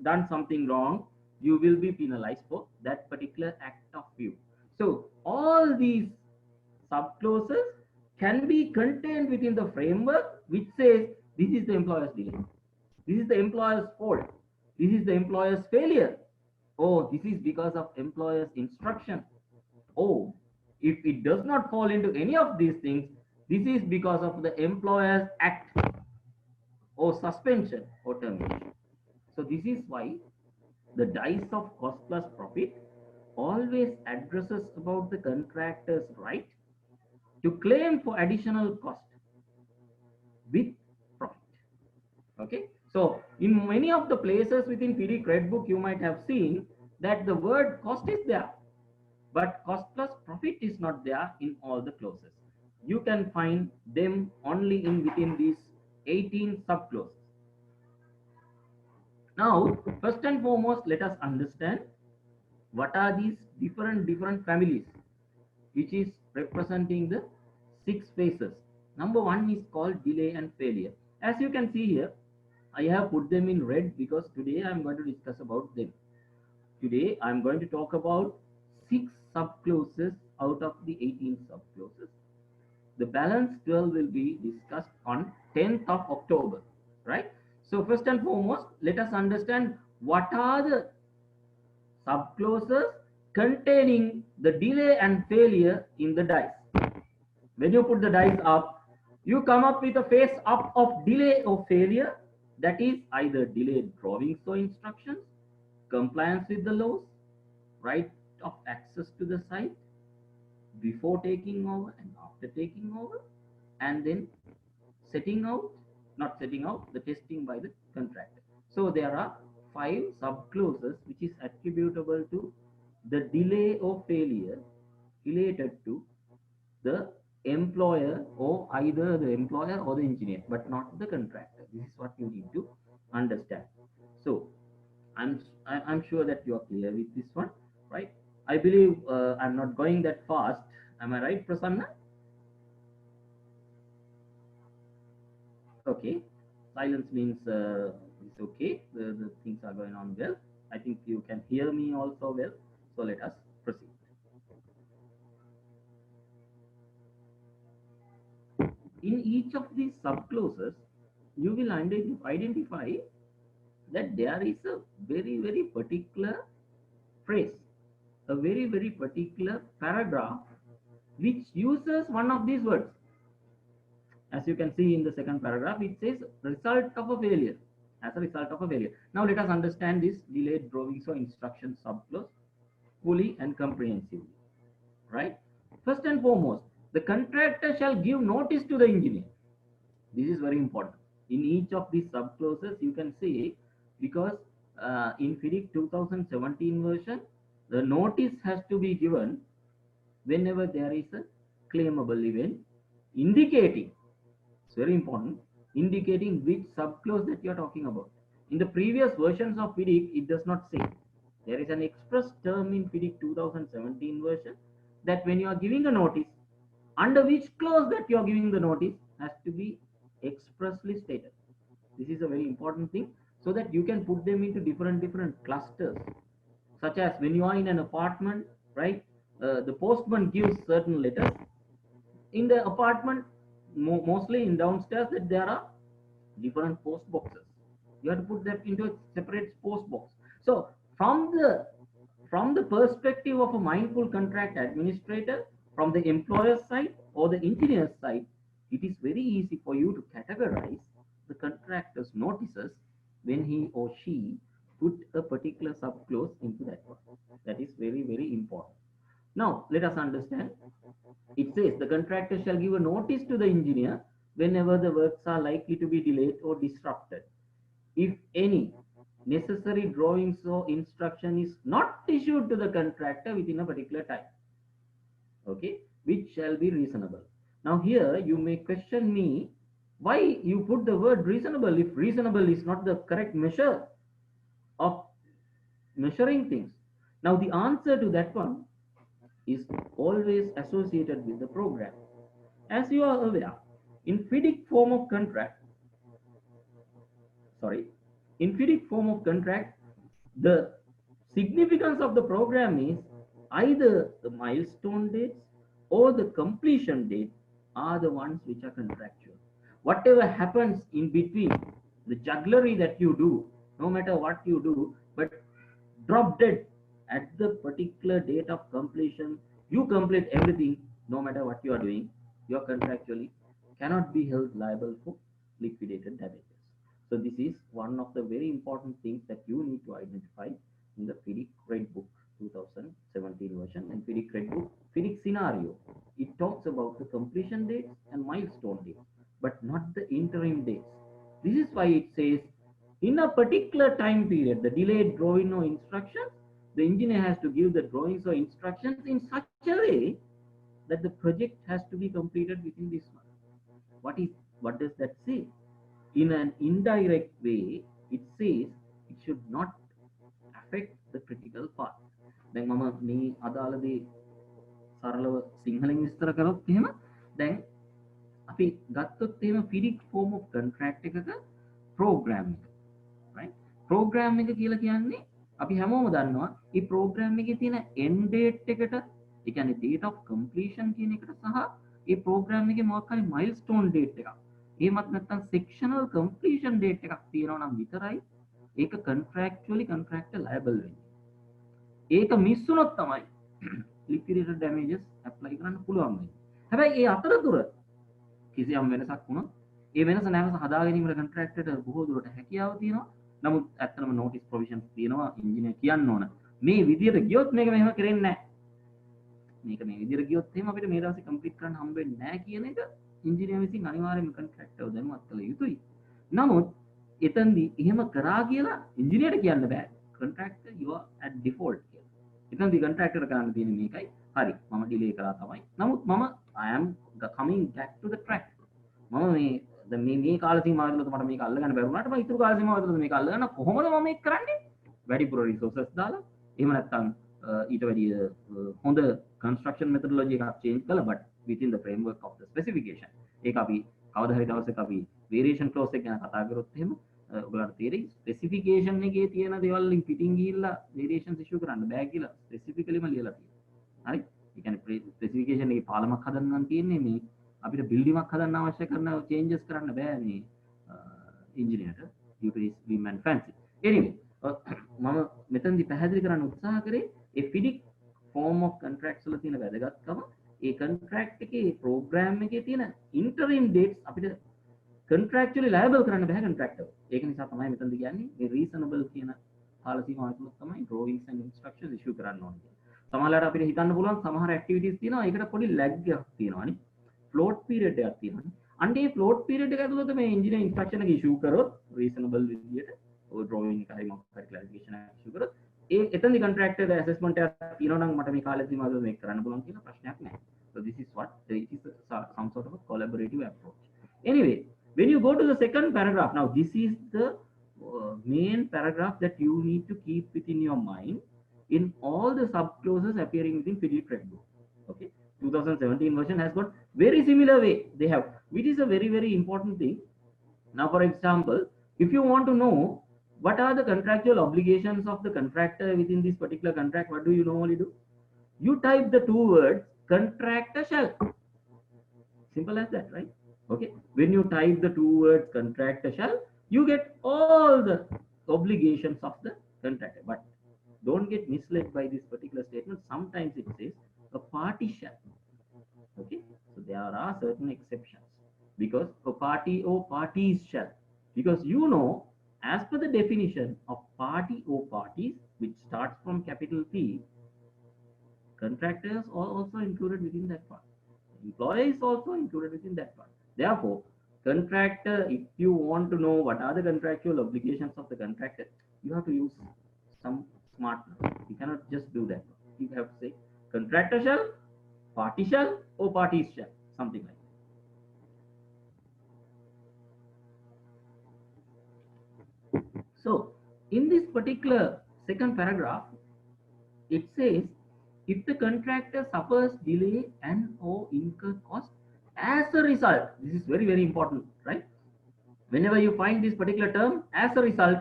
done something wrong, you will be penalized for that particular act of you. So all these subclauses can be contained within the framework, which says this is the employer's delay, this is the employer's fault, this is the employer's failure, oh, this is because of employer's instruction, oh, if it does not fall into any of these things, this is because of the employer's act or suspension or termination. So this is why the dice of cost plus profit always addresses about the contractor's right to claim for additional cost with profit. Okay, so in many of the places within FIDIC Red Book, you might have seen that the word cost is there, but cost plus profit is not there in all the clauses. You can find them only in within these 18 subclauses. Now, first and foremost, let us understand what are these different families, which is representing the 6 phases. Number 1 is called delay and failure. As you can see here, I have put them in red because today I am going to discuss about them. Today I am going to talk about 6 subclauses out of the 18 subclauses. The balance 12 will be discussed on 10th of October, right? So first and foremost, let us understand what are the subclauses containing the delay and failure in the dice. When you put the dice up, you come up with a face up of delay or failure, that is either delayed drawings or instructions, compliance with the laws, right of access to the site before taking over and after taking over, and then setting out, not setting out, the testing by the contractor. So there are 5 subclauses which is attributable to the delay or failure related to the employer, or either the employer or the engineer, but not the contractor. This is what you need to understand. So I'm sure that you are clear with this one, right? I believe I'm not going that fast. Am I right, Prasanna? Okay. Silence means it's okay. The things are going on well. I think you can hear me also well. So let us proceed. In each of these subclauses, you will identify that there is a very particular phrase, a very particular paragraph which uses one of these words. As you can see in the second paragraph, it says result of a failure, as a result of a failure. Now let us understand this delayed drawings or instruction subclause fully and comprehensively, right? First and foremost, the contractor shall give notice to the engineer. This is very important. In each of these subclauses, you can see, because in FIDIC 2017 version, the notice has to be given whenever there is a claimable event, indicating, it's very important, indicating which subclause that you are talking about. In the previous versions of FIDIC, it does not say. There is an express term in FIDIC 2017 version that when you are giving a notice, under which clause that you are giving the notice has to be expressly stated. This is a very important thing, so that you can put them into different clusters, such as when you are in an apartment, right? The postman gives certain letters in the apartment, mostly in downstairs, that there are different post boxes. You have to put that into a separate post box. So from the perspective of a mindful contract administrator, from the employer side or the engineer side, it is very easy for you to categorize the contractor's notices when he or she put a particular subclause into that one. That is very, very important. Now, let us understand. It says the contractor shall give a notice to the engineer whenever the works are likely to be delayed or disrupted. If any necessary drawings or instruction is not issued to the contractor within a particular time, okay, which shall be reasonable. Now here you may question me why you put the word reasonable if reasonable is not the correct measure of measuring things. Now the answer to that one is always associated with the program. As you are aware, in FIDIC form of contract, sorry, in FIDIC form of contract, the significance of the program is either the milestone dates or the completion date are the ones which are contractual. Whatever happens in between, the jugglery that you do, no matter what you do, but drop dead at the particular date of completion, you complete everything, no matter what you are doing, you are contractually cannot be held liable for liquidated damages. So this is one of the very important things that you need to identify in the FIDIC Red Book 2017 version and FIDIC Red Book FIDIC scenario. It talks about the completion dates and milestone dates, but not the interim dates. This is why it says in a particular time period, the delayed drawing or instructions, the engineer has to give the drawings or instructions in such a way that the project has to be completed within this month. What does that say? In an indirect way, it says it should not affect the critical path. දැන් මම මේ අදාළදී සරලව සිංහලෙන් විස්තර කරොත් එහෙම දැන් අපි ගත්තොත් එහෙම FIDIC form of contract එකක program එක right program එක කියලා කියන්නේ අපි හැමෝම දන්නවා මේ program එකේ තියෙන end date එකට ඒ කියන්නේ date of completion කියන එකට සහ මේ program එකේ මොකක් හරි milestone date එකක් එහෙමත් නැත්නම් sectional completion date එකක් තියෙනවා නම් විතරයි ඒක contractually contractor liable වෙන්නේ. ඒක මිස් වුණොත් තමයි liquidated damages apply කරන්න පුළුවන් වෙන්නේ. හැබැයි ඒ අතරතුර කිසියම් වෙනසක් වුණොත් ඒ වෙනස නැවත හදා ගැනීමට contractor බොහෝ දුරට හැකියාව තියෙනවා. නමුත් ඇත්තටම notice provisions තියෙනවා engineer කියන්න ඕන. මේ විදියට ගියොත් මේක මෙහෙම කරෙන්නේ නැහැ. මේක මේ විදියට ගියොත් එහෙම අපිට මේ දවසේ complete කරන්න හම්බෙන්නේ නැහැ කියන එක engineer විසින් අනිවාර්යයෙන්ම contractor දැනුවත් කළ යුතුයි. නමුත් එතනදී එහෙම කරා කියලා engineer කියන්න බෑ. contractor you are at default කියලා. එතනදී contractor කරන්න තියෙන්නේ මේකයි. හරි මම delay කරා තමයි. නමුත් මම I am coming back to the track. මම මේ කාල සීමාව ඇතුළත මට මේක අල්ලගන්න බැරුණාට මම ඊතුරු කාල සීමාව ඇතුළත මේක අල්ලගන්න කොහොමද මම මේක කරන්නේ? වැඩිපුර resources දාලා එහෙම නැත්නම් ඊට වැඩිය හොඳ construction methodology එකක් change කළා but within the framework of the specification. ඒක අපි කවදා හරි දවසක අපි variation clause එක ගැන කතා කරොත් එහෙම ඔයගොල්ලන්ට තේරෙයි specification එකේ තියෙන දේවල් වලින් පිටින් ගිහිල්ලා variations issue කරන්න බෑ කියලා specificallyම ලියලා තියෙනවා. හරි? ඒ කියන්නේ specification එකේ පාලමක් හදන්න නම් තියෙන්නේ මේ අපිට building එකක් හදන්න අවශ්‍ය කරන changes කරන්න බෑ මේ engineerට due to his whim and fancy. Anyway, මම මෙතනදී පැහැදිලි කරන්න උත්සාහ කරේ ඒ FIDIC form of contracts වල තියෙන වැදගත්කම ඒ contract එකේ program එකේ තියෙන interim dates අපිට contractually liable කරන්න බෑ contractor. ඒක නිසා තමයි මෙතනදී කියන්නේ මේ reasonable කියන කාල සීමාව ඇතුළත තමයි drawings and instructions issue කරන්න ඕනේ. සමහරවිට අපිට හිතන්න පුළුවන් සමහර activities තියෙනවා ඒකට පොඩි lag එකක් තියෙනවානේ. float period එකක් තියෙනවානේ. අන්න ඒ float period එක ඇතුළත මේ engineer instruction එක issue කරොත් reasonable විදියට ඔය drawing එක හරි මොකක් හරි clarification එකක් issue කරොත් ඒ එතනදී contractor assessment එකක් තියෙනවා නම් මට මේ කාලෙ සීමාව ඇතුළත මේක කරන්න පුළුවන් කියලා ප්‍රශ්නයක් නැහැ. So this is what it is some sort of a collaborative approach. Anyway, when you go to the second paragraph, now this is the main paragraph that you need to keep within your mind in all the subclauses appearing within FIDIC Red Book. Okay, 2017 version has got very similar way they have, which is a very, very important thing. Now, for example, if you want to know what are the contractual obligations of the contractor within this particular contract, what do you normally do? You type the two words contractor shall. Simple as that, right? Okay, when you type the two words contractor shall, you get all the obligations of the contractor. But don't get misled by this particular statement. Sometimes it says a party shall. Okay, so there are certain exceptions because a party or parties shall, because you know As per the definition of party or parties, which starts from capital P, contractors are also included within that part. Employees also included within that part. Therefore, contractor, if you want to know what are the contractual obligations of the contractor, you have to use some smartness. You cannot just do that. You have to say contractor shall, party shall, or parties shall, something like that. So, in this particular second paragraph, it says if the contractor suffers delay and or incur cost as a result, this is very very important, right? Whenever you find this particular term, as a result,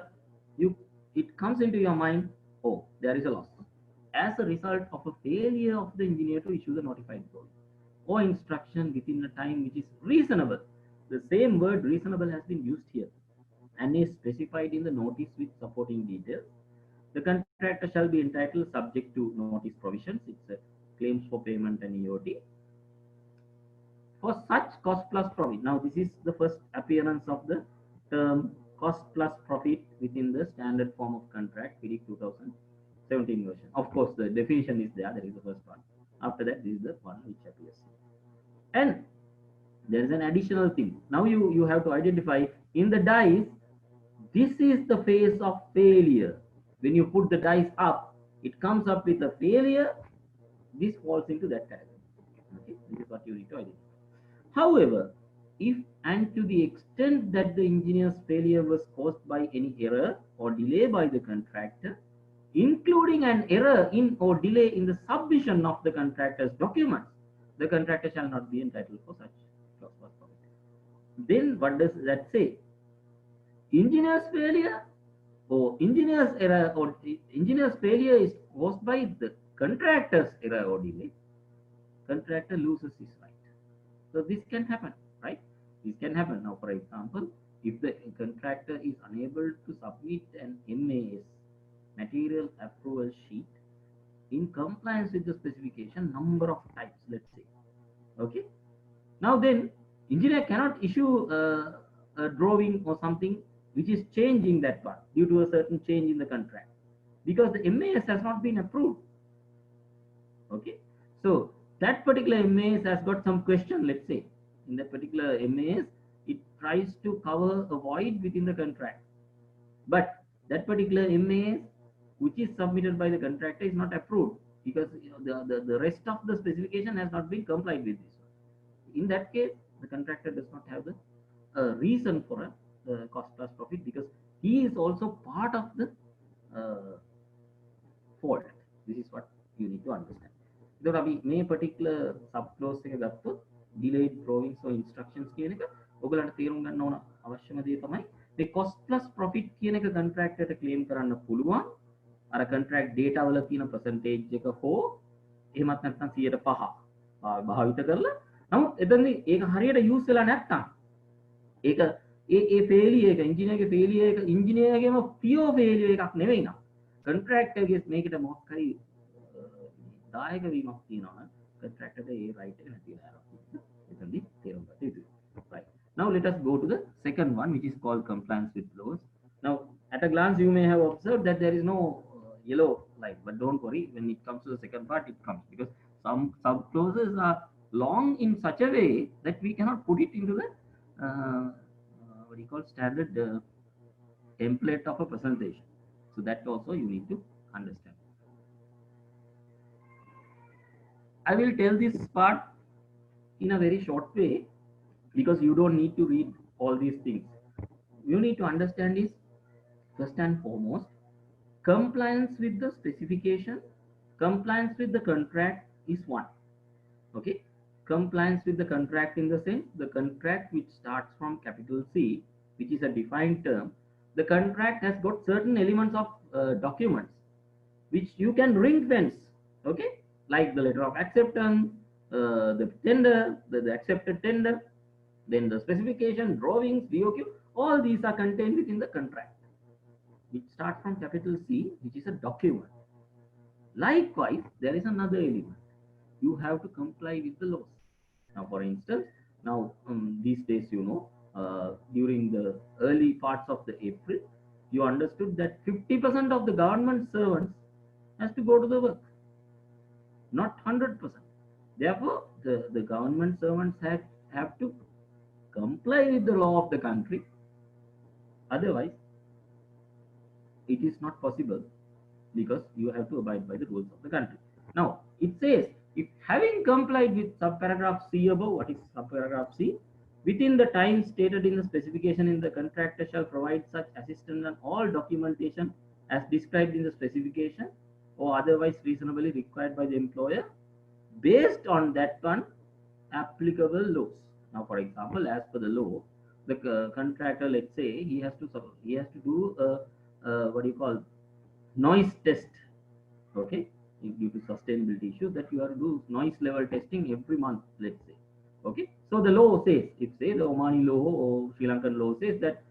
you it comes into your mind, oh, there is a loss as a result of a failure of the engineer to issue the notified code or instruction within a time which is reasonable. The same word reasonable has been used here and is specified in the notice with supporting details. The contractor shall be entitled subject to notice provisions. It's claims for payment and EOT for such cost plus profit. Now, this is the first appearance of the term cost plus profit within the standard form of contract, PD 2017 version. Of course, the definition is there. That is the first one. After that, this is the one which appears. And there is an additional thing. Now, you have to identify in the dice, this is the phase of failure. When you put the dice up, it comes up with a failure. This falls into that category. Okay, this is what you need to identify. However, if and to the extent that the engineer's failure was caused by any error or delay by the contractor, including an error in or delay in the submission of the contractor's documents, the contractor shall not be entitled for such loss or profit. Then what does that say? Engineer's failure or engineer's error or engineer's failure is caused by the contractor's error or delay. Contractor loses his right. So this can happen, right? This can happen. Now, for example, if the contractor is unable to submit an MAS, material approval sheet, in compliance with the specification, number of types, let's say. Okay. Now then, engineer cannot issue a drawing or something which is changing that part due to a certain change in the contract because the MAS has not been approved. Okay. So that particular MAS has got some question, let's say. In that particular MAS, it tries to cover a void within the contract. But that particular MAS, which is submitted by the contractor, is not approved because the rest of the specification has not been complied with this. In that case, the contractor does not have the reason for a cost plus profit because he is also part of the fault. This is what you need to understand. So, අපි මේ particular sub clause එක ගත්තොත් delayed drawings or instructions කියන එක ඔයගලන්ට තේරුම් ගන්න ඕන අවශ්‍යම දේ තමයි මේ cost plus profit කියන එක contractor ට claim කරන්න පුළුවන් අර contract data වල තියෙන percentage එක හෝ එහෙමත් නැත්නම් 105 භාවිත කරලා නමුත් එතනදී ඒක හරියට use වෙලා නැත්නම් ඒක ඒ failure එක engineer ගේ failure එක engineer ගේම pure failure එකක් නෙවෙයි නම් contractor ගේ මේකට මොකක් හරි දායක වීමක් තියෙනවා නම් contractor ට ඒ right එක නැති වෙලා යනවා. එතනදී තේරුම් ගන්න යුතුයි. Right. Now let us go to the second one which is called compliance with laws. Now at a glance you may have observed that there is no yellow light, but don't worry, when it comes to the second part it comes because some sub clauses are long in such a way that we cannot put it into the what you call standard template of a presentation. So that also you need to understand. I will tell this part in a very short way because you don't need to read all these things. You need to understand is first and foremost compliance with the specification, compliance with the contract is one. Okay, compliance with the contract in the sense the contract which starts from capital C, which is a defined term. The contract has got certain elements of documents which you can ring fence. Okay, like the letter of acceptance, the tender, the accepted tender, then the specification, drawings, BOQ, all these are contained within the contract, which starts from capital C, which is a document. Likewise, there is another element. You have to comply with the laws. Now, for instance, now these days, during the early parts of the April, you understood that 50% of the government servants has to go to the work, not 100%. Therefore, the government servants have to comply with the law of the country. Otherwise, it is not possible because you have to abide by the rules of the country. Now, it says, if having complied with subparagraph C above, what is subparagraph C? Within the time stated in the specification in the contractor shall provide such assistance and all documentation as described in the specification or otherwise reasonably required by the employer based on that one applicable laws. Now, for example, as per the law, the contractor, let's say, he has to do a what do you call noise test. Okay, due to sustainability issues, that you have to do noise level testing every month, let's say. Okay, so the law says, if say the Omani law or Sri Lankan law says that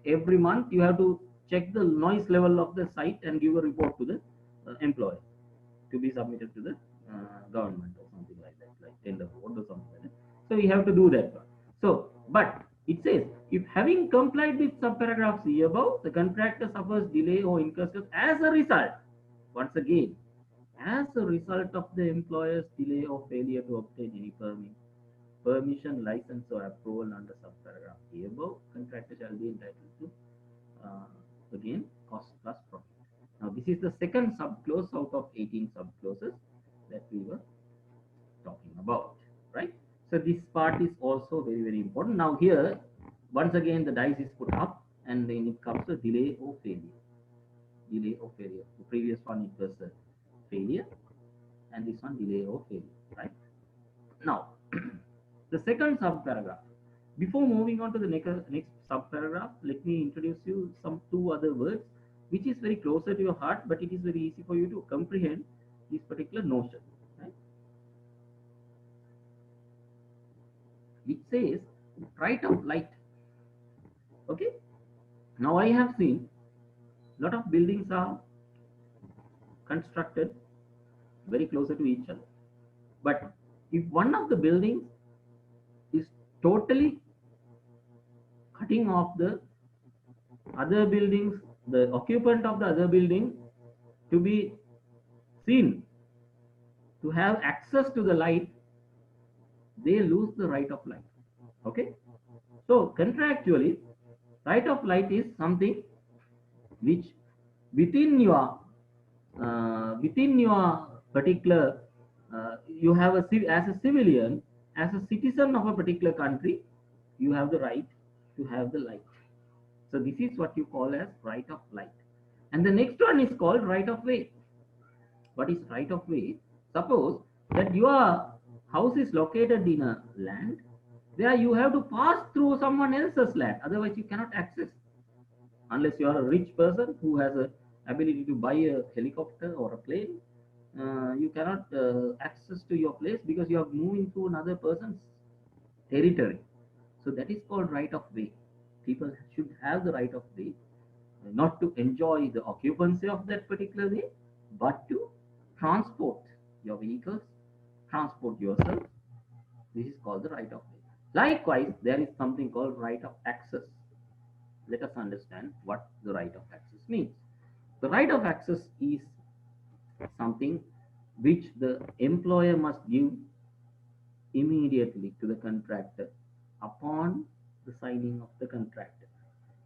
every month you have to check the noise level of the site and give a report to the employer to be submitted to the government or something like that, like tender board or something like that. So we have to do that one. So, but it says, if having complied with subparagraph C above, the contractor suffers delay or incurs as a result, once again, as a result of the employer's delay or failure to obtain any permission, license, or approval under subparagraph A above, contractor shall be entitled to again cost plus profit. Now, this is the second subclause out of 18 subclauses that we were talking about, right? So this part is also very, very important. Now here, once again, the dice is put up, and then it comes to delay or failure. Delay or failure. The previous one it was failure, and this one delay or failure, right? Now, the second subparagraph. Before moving on to the next subparagraph, let me introduce you some two other words, which is very closer to your heart, but it is very easy for you to comprehend this particular notion. Right? It says right of light. Okay. Now I have seen a lot of buildings are constructed very closer to each other. But if one of the buildings is totally cutting off the other buildings, the occupant of the other building to be seen, to have access to the light, they lose the right of light. Okay. So contractually, right of light is something which within your particular you have as a civilian, as a citizen of a particular country, you have the right to have the light. So this is what you call as right of light. And the next one is called right of way. What is right of way? Suppose that your house is located in a land where you have to pass through someone else's land, otherwise you cannot access, unless you are a rich person who has a ability to buy a helicopter or a plane. You cannot access to your place because you are moving through another person's territory. So that is called right of way. People should have the right of way, not to enjoy the occupancy of that particular way, but to transport your vehicles, transport yourself. This is called the right of way. Likewise, there is something called right of access. Let us understand what the right of access means. The right of access is something which the employer must give immediately to the contractor upon the signing of the contract.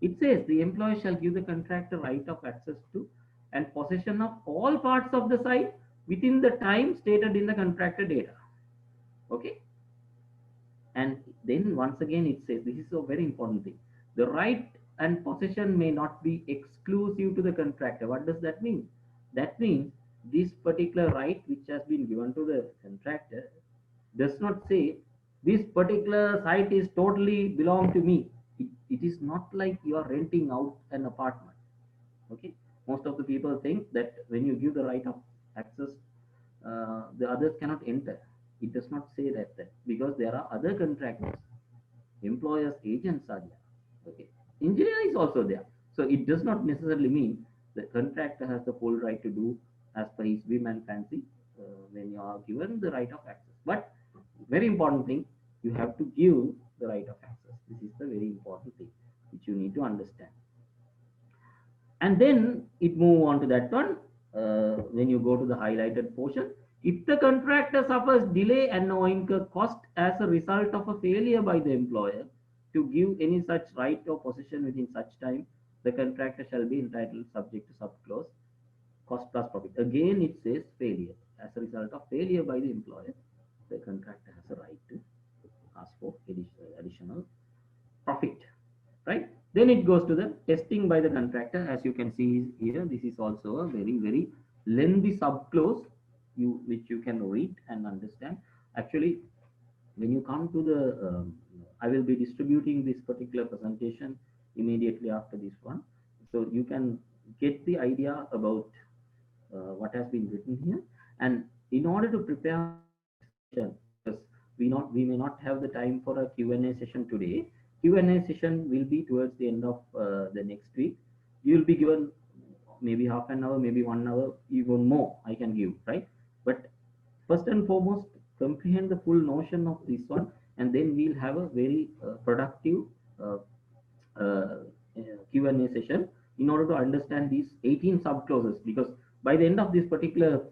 It says the employer shall give the contractor right of access to and possession of all parts of the site within the time stated in the contractor data. Okay. And then once again it says, this is a very important thing, the right and possession may not be exclusive to the contractor. What does that mean? That means this particular right which has been given to the contractor does not say this particular site is totally belong to me. It is not like you are renting out an apartment. Okay. Most of the people think that when you give the right of access, the others cannot enter. It does not say that because there are other contractors, employers, agents are there. Okay. Engineer is also there. So it does not necessarily mean the contractor has the full right to do as per his whim and fancy when you are given the right of access. But very important thing, you have to give the right of access. This is the very important thing which you need to understand. and then it move on to that one. When you go to the highlighted portion, if the contractor suffers delay and no incur cost as a result of a failure by the employer to give any such right or possession within such time, the contractor shall be entitled subject to subclause cost plus profit. Again, it says failure. As a result of failure by the employer, the contractor has a right to ask for additional profit, right? Then it goes to the testing by the contractor. As you can see here, this is also a very lengthy subclause, which you can read and understand. Actually, when you come to the, I will be distributing this particular presentation immediately after this one, so you can get the idea about what has been written here. And in order to prepare for the next session, because we may not have the time for a Q&A session today. Q&A session will be towards the end of the next week. You will be given maybe half an hour, maybe 1 hour, even more I can give, right? But first and foremost, comprehend the full notion of this one, and then we'll have a very productive uh, uh, Q&A session in order to understand these 18 subclauses. Because by the end of this particular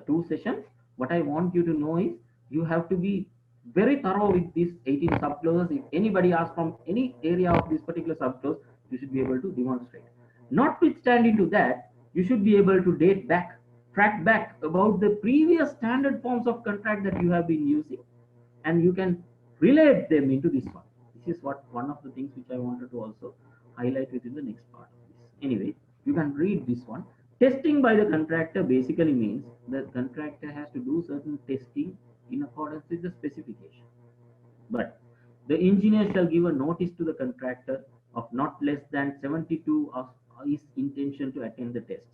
two sessions, what I want you to know is you have to be very thorough with these 18 subclauses. If anybody asks from any area of this particular subclause, you should be able to demonstrate. Notwithstanding to that, you should be able to date back, track back about the previous standard forms of contract that you have been using, and you can relate them into this one. This is what one of the things which I wanted to also highlight within the next part of this. Anyway, you can read this one. Testing by the contractor basically means the contractor has to do certain testing in accordance with the specification. But the engineer shall give a notice to the contractor of not less than 72 of his intention to attend the tests.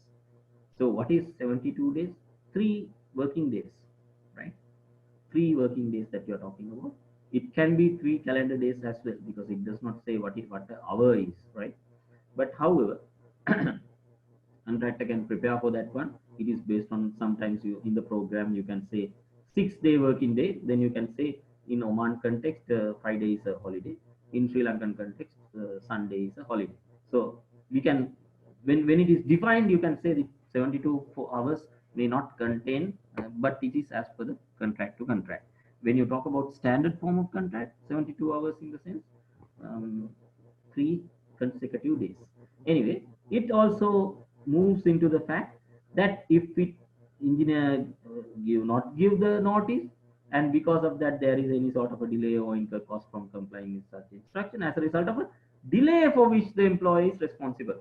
So what is 72 days? 3 working days, right? 3 working days that you're talking about. It can be 3 calendar days as well, because it does not say what the hour is, right? But however, contractor can prepare for that one. It is based on, sometimes you in the program you can say 6 day working day, then you can say in Oman context Friday is a holiday, in Sri Lankan context Sunday is a holiday. So we can, when it is defined, you can say the 72 hours may not contain, but it is as per the contract to contract. When you talk about standard form of contract, 72 hours in the sense, 3 consecutive days. Anyway, it also moves into the fact that if it engineer not give the notice, and because of that there is any sort of a delay or incur cost from complying with such instruction as a result of a delay for which the employee is responsible.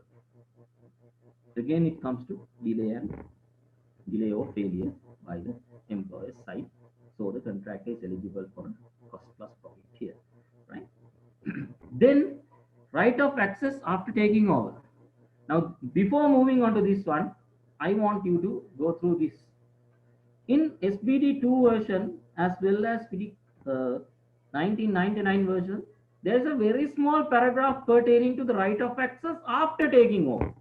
Again, it comes to delay or failure by the employer's side. So the contractor is eligible for cost plus profit here, right? Then right of access after taking over. Now, before moving on to this one, I want you to go through this. In SBD2 version as well as PD 1999 version, there is a very small paragraph pertaining to the right of access after taking over.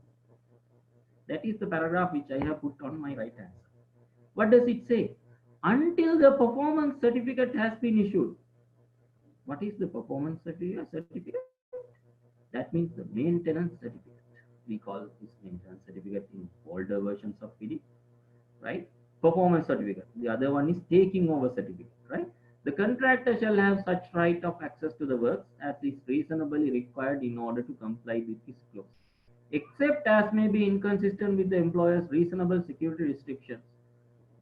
That is the paragraph which I have put on my right hand side. What does it say? Until the performance certificate has been issued. What is the performance certificate? That means the maintenance certificate. We call this maintenance certificate in older versions of PD, right? Performance certificate. The other one is taking over certificate, right? The contractor shall have such right of access to the works as is reasonably required in order to comply with this clause, except as may be inconsistent with the employer's reasonable security restrictions.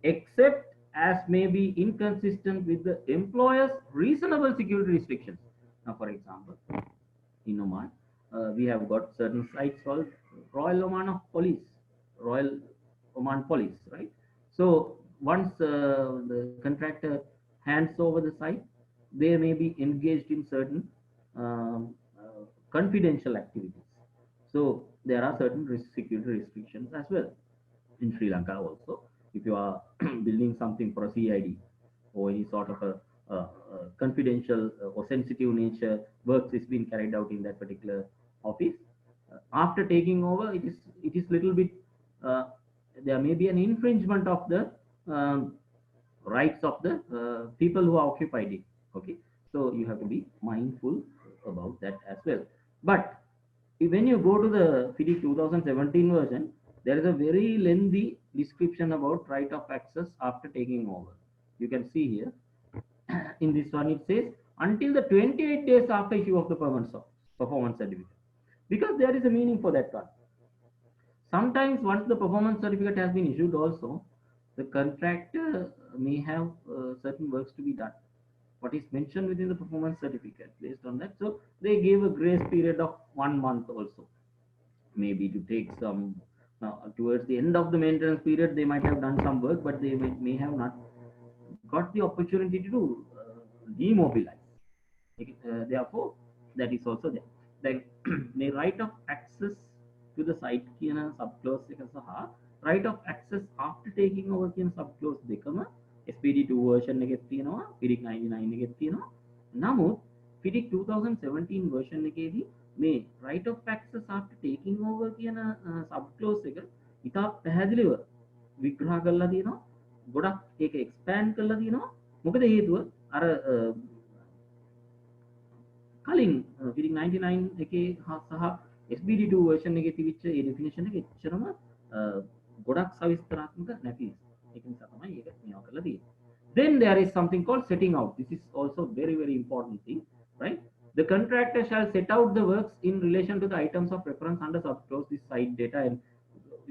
Except as may be inconsistent with the employer's reasonable security restrictions. Now, for example, in Oman, we have got certain sites called Royal Oman Police, Royal Oman Police, right? So once the contractor hands over the site, they may be engaged in certain confidential activities. So there are certain security restrictions as well. In Sri Lanka also, if you are building something for a CID or any sort of a confidential or sensitive nature works is being carried out in that particular office, after taking over, it is little bit, uh, there may be an infringement of the um, rights of the people who are occupied it. Okay, so you have to be mindful about that as well. But when you go to the FIDIC 2017 version, there is a very lengthy description about right of access after taking over. You can see here in this one it says until the 28 days after issue of the performance certificate, because there is a meaning for that one. Sometimes once the performance certificate has been issued also, the contractor may have certain works to be done. What is mentioned within the performance certificate based on that. So they gave a grace period of 1 month also, maybe to take some. Now, towards the end of the maintenance period, they might have done some work, but they may have not got the opportunity to do demobilize. Therefore, that is also there. Then the right of access to the site කියන subclause එක සහ right of access after taking over කියන subclause දෙකම SPD2 version එකේ තියෙනවා, FIDIC 99 එකේ තියෙනවා. නමුත් FIDIC 2017 version එකේදී මේ right of access after taking over කියන subclause එක ඉතා පැහැදිලිව විග්‍රහ කරලා තියෙනවා. ගොඩක් ඒක expand කරලා තියෙනවා. මොකද හේතුව අර කලින් FIDIC 99 එකේ සහ SBD2 version එකේ තිබිච්ච ඒ definition එක එච්චරම ගොඩක් සවිස්තරාත්මක නැති. ඒක නිසා තමයි ඒක මේවා කරලා තියෙන්නේ. Then there is something called setting out. This is also very important thing, right? The contractor shall set out the works in relation to the items of reference under subclause this site data, and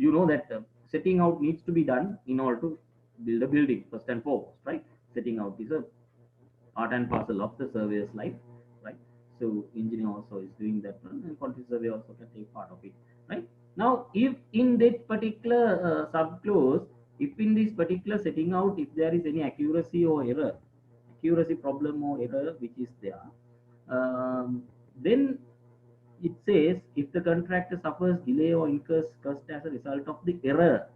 you know that setting out needs to be done in order to build a building first and foremost, right? Setting out is a part and parcel of the surveyor's life, right? So engineer also is doing that one, and quantity survey also can take part of it, right? Now, if in that particular subclause, if in this particular setting out, if there is any accuracy or error, accuracy problem or error which is there, then it says if the contractor suffers delay or incurs cost as a result of the error,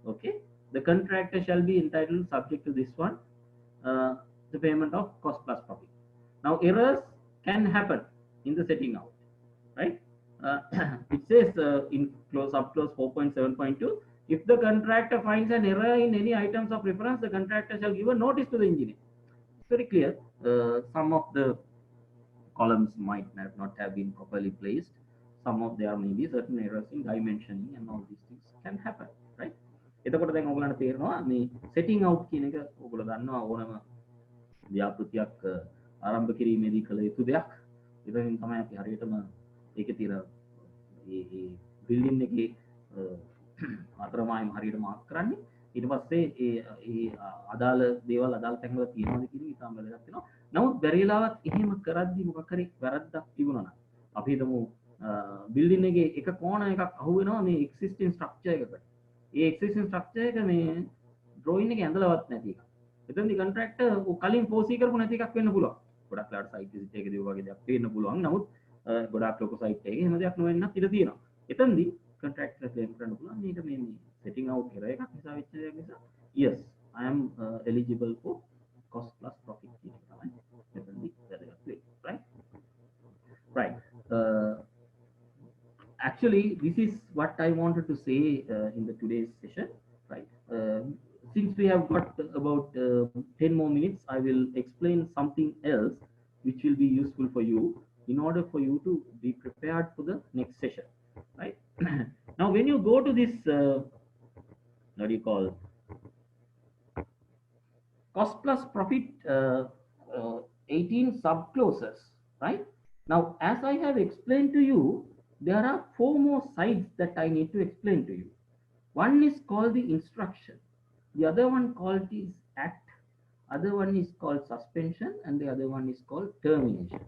okay, the contractor shall be entitled, subject to this one, the payment of cost plus profit. Now, errors can happen in the setting out, right? It says in subclause 4.7.2, if the contractor finds an error in any items of reference, the contractor shall give a notice to the engineer. It's very clear. Some of the columns might not have been properly placed. Some of there may be certain errors in dimensioning, and all these things can happen, right? එතකොට දැන් ඔයගලන්ට තේරෙනවා මේ setting out කියන එක ඔයගොල්ලෝ දන්නවා ඕනම ව්‍යාපෘතියක් ආරම්භ කිරීමේදී කළ යුතු දෙයක්. ඉතින් තමයි අපි හරියටම ඒකේ තියෙන මේ බිල්ඩින් එකේ අතරමායම හරියට මාක් කරන්නේ. ඊට පස්සේ ඒ අදාළ දේවල් අදාළ තැන්වල තියෙනවද කියන එක ඉතාම වැදගත් වෙනවා. නමුත් බැරි වෙලාවත් එහෙම කරද්දි මොකක් හරි වැරද්දක් තිබුණා නම් අපි හිතමු බිල්ඩින් එකේ එක කෝණ එකක් අහු වෙනවා මේ එක්සිස්ටිං ස්ට්‍රක්චර් එකකට. ඒ එක්සිස්ටිං ස්ට්‍රක්චර් එක මේ ඩ්‍රොයින් එකේ ඇඳලවත් නැති එකක්. එතනදී කන්ට්‍රැක්ටර් කලින් ෆෝසී කරපු නැති එකක් වෙන්න පුළුවන්. ගොඩක් ලාට සයිට් විසිට් එකේදී ඔය වගේ දෙයක් පේන්න පුළුවන්. නමුත් ගොඩක් ලොකු සයිට් එකේ එහෙම දෙයක් නොවෙන්නත් ඉඩ තියෙනවා. එතනදී contractor claim කරන්න පුළුවන් මේක මේ setting out error එකක් නිසා වෙච්ච දෙයක් නිසා, yes, I am eligible for cost plus profit කියන එක තමයි මෙතනදී වැදගත් වෙන්නේ, right? Right. Actually, this is what I wanted to say in the today's session, right? Since we have got about 10 more minutes, I will explain something else which will be useful for you in order for you to be prepared for the next session, right? Now, when you go to this, what do you call, cost plus profit 18 subclauses, right? Now, as I have explained to you, there are 4 more sides that I need to explain to you. One is called the instruction, the other one called is act, other one is called suspension, and the other one is called termination.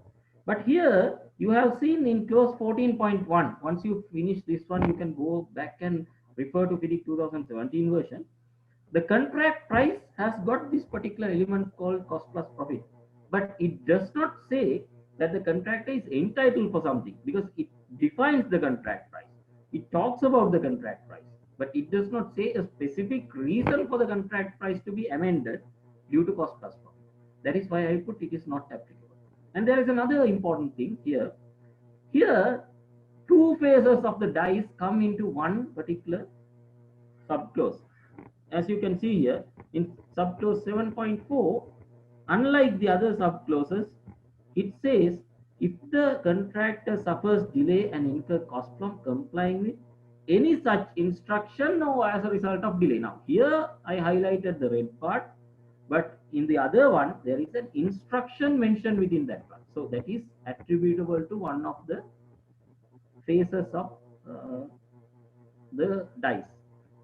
But here you have seen in clause 14.1, once you finish this one, you can go back and refer to FIDIC 2017 version. The contract price has got this particular element called cost plus profit, but it does not say that the contractor is entitled for something, because it defines the contract price. It talks about the contract price, but it does not say a specific reason for the contract price to be amended due to cost plus profit. That is why I put it is not applicable. And there is another important thing here. Here, 2 phases of the dice come into one particular subclause. As you can see here, in subclause 7.4, unlike the other subclauses, it says if the contractor suffers delay and incur cost from complying with any such instruction or as a result of delay. Now, here I highlighted the red part, but in the other one, there is an instruction mentioned within that one. So that is attributable to one of the phases of uh, the dice.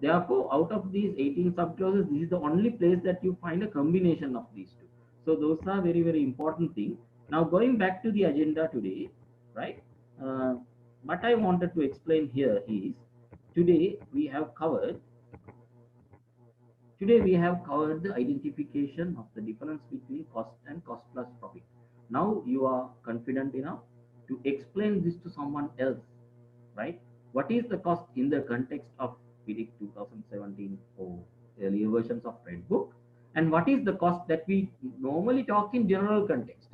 Therefore, out of these 18 subclauses, this is the only place that you find a combination of these two. So those are very, very important things. Now, going back to the agenda today, right? Uh, what I wanted to explain here is today we have covered Today we have covered the identification of the difference between cost and cost plus profit. Now you are confident enough to explain this to someone else, right? What is the cost in the context of PDIC 2017 or earlier versions of Red Book? And what is the cost that we normally talk in general context?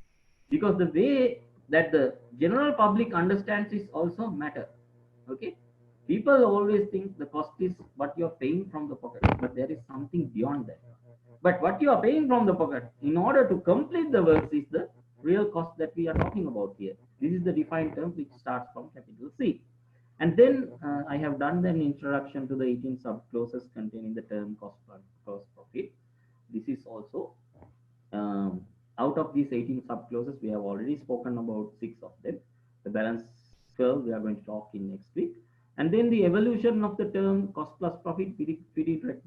Because the way that the general public understands is also matter. Okay, people always think the cost is what you're paying from the pocket, but there is something beyond that. But what you are paying from the pocket in order to complete the works is the real cost that we are talking about here. This is the defined term which starts from capital C. And then I have done an introduction to the 18 subclauses containing the term cost profit. This is also um, out of these 18 subclauses, we have already spoken about 6 of them. The balance 12 we are going to talk in next week. And then the evolution of the term cost plus profit, PD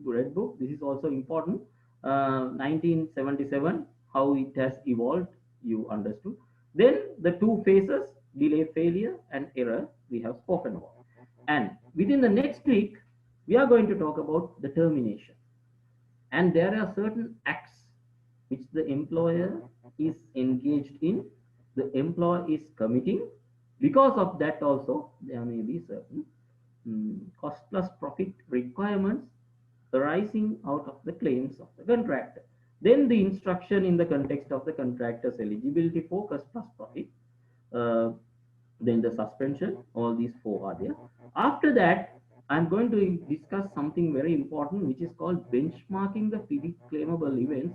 Red Book. This is also important. 1977, how it has evolved, you understood. Then the two phases, delay, failure, and error, we have spoken about. And within the next week, we are going to talk about the termination. And there are certain acts which the employer is engaged in, the employer is committing. Because of that also, there may be certain cost plus profit requirements arising out of the claims of the contractor. Then the instruction in the context of the contractor's eligibility for cost plus profit, uh, then the suspension, all these four are there. After that, I'm going to discuss something very important, which is called benchmarking the FIDIC claimable events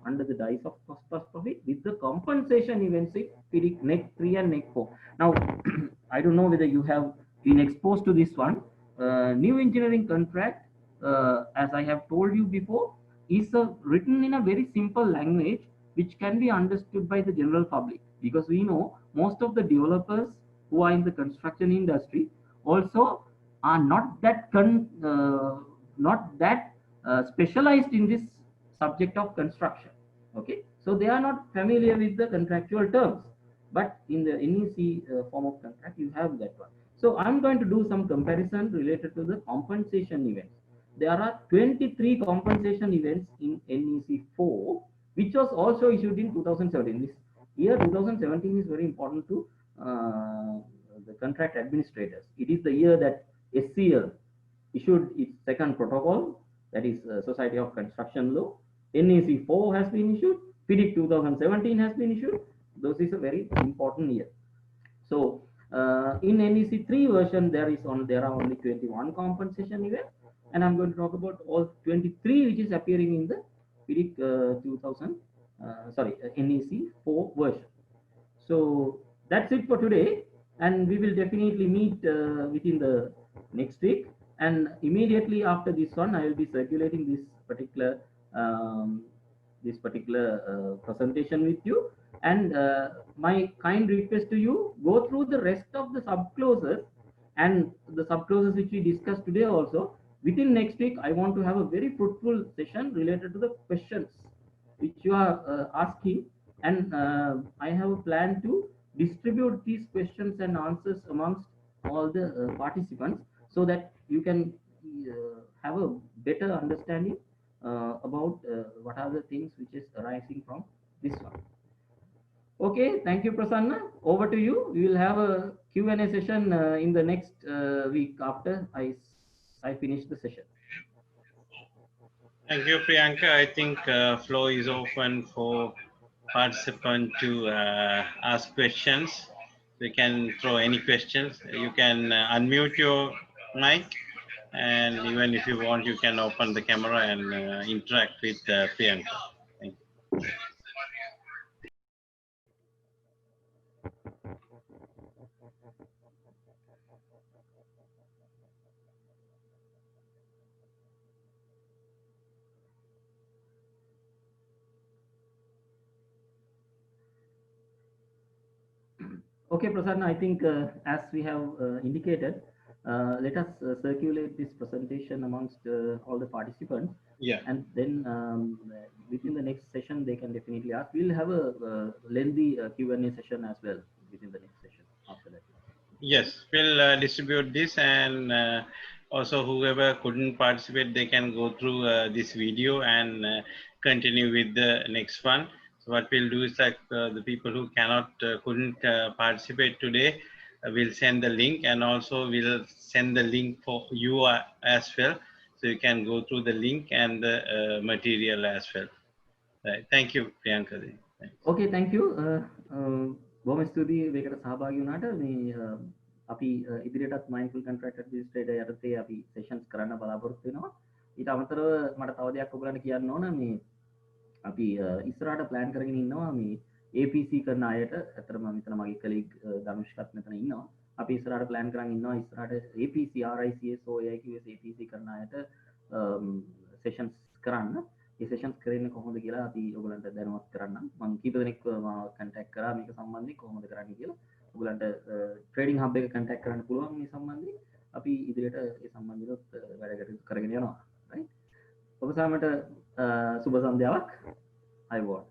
under the dice of cost plus profit with the compensation events in FIDIC NEC 3 and NEC 4. Now, I don't know whether you have been exposed to this one. New engineering contract, as I have told you before, is written in a very simple language which can be understood by the general public, because we know most of the developers who are in the construction industry also are not that specialized in this subject of construction. Okay, so they are not familiar with the contractual terms, but in the NEC form of contract you have that one. So I'm going to do some comparison related to the compensation events. There are 23 compensation events in NEC 4, which was also issued in 2017. This year 2017 is very important to uh, the contract administrators. It is the year that SCL issued its second protocol, that is Society of Construction Law. NEC 4 has been issued. FIDIC 2017 has been issued. This is a very important year. So in NEC 3 version, there are only 21 compensation events, and I'm going to talk about all 23 which is appearing in the FIDIC 2000, NEC 4 version. So that's it for today, and we will definitely meet within the next week. And immediately after this one, I will be circulating um, this particular presentation with you. And my kind request to you: go through the rest of the subclauses and the subclauses which we discussed today also. Within next week, I want to have a very fruitful session related to the questions which you are asking, and I have a plan to distribute these questions and answers amongst all the participants, so that you can have a better understanding about what are the things which is arising from this one. Okay, thank you, Prasanna. Over to you. We will have a Q&A session in the next week after I finish the session. Thank you, Priyanka. I think floor is open for participant to ask questions. You can throw any questions. You can unmute your mic, and even if you want, you can open the camera and interact with Priyanka. Thank you. Okay, Prasanna, I think as we have indicated, let us circulate this presentation amongst all the participants, Yeah. and then within the next session they can definitely ask. We'll have a lengthy Q&A session as well within the next session after that. Yes, we'll distribute this, and also whoever couldn't participate, they can go through this video and continue with the next one. So what we'll do is like the people who couldn't participate today, we'll send the link, and also we'll send the link for you as well, so you can go through the link and the material as well. Right. Thank you, Priyanka. Thanks. Okay, thank you. බොහොම ස්තුතියි මේකට සහභාගී වුණාට මේ අපි ඉදිරියටත් mindful contract administrator යටතේ අපි sessions කරන්න බලාපොරොත්තු වෙනවා. ඊට අමතරව මට තව දෙයක් ඔයගලන්ට කියන්න ඕන මේ අපි ඉස්සරහට plan කරගෙන ඉන්නවා මේ APC කරන අයට. ඇත්තටම මම හිතනවා මගේ colleague ධනුෂ්කත් මෙතන ඉන්නවා. අපි ඉස්සරහට plan කරන් ඉන්නවා ඉස්සරහට APC RICS OAIQS APC කරන අයට sessions කරන්න. ඒ සෙෂන්ස් කරන්නේ කොහොමද කියලා අපි ඔයගලන්ට දැනුවත් කරන්නම්. මම කීප දෙනෙක් මාව කන්ටැක්ට් කරා මේක සම්බන්ධයෙන් කොහොමද කරන්නේ කියලා. ඔයගලන්ට ට්‍රේඩින් හබ් එක කන්ටැක්ට් කරන්න පුළුවන් මේ සම්බන්ධයෙන්. අපි ඉදිරියට ඒ සම්බන්ධව වැඩ කරගෙන යනවා. right? ඔබ සාමට සුබ සන්ධ්‍යාවක්. අයබෝවන්.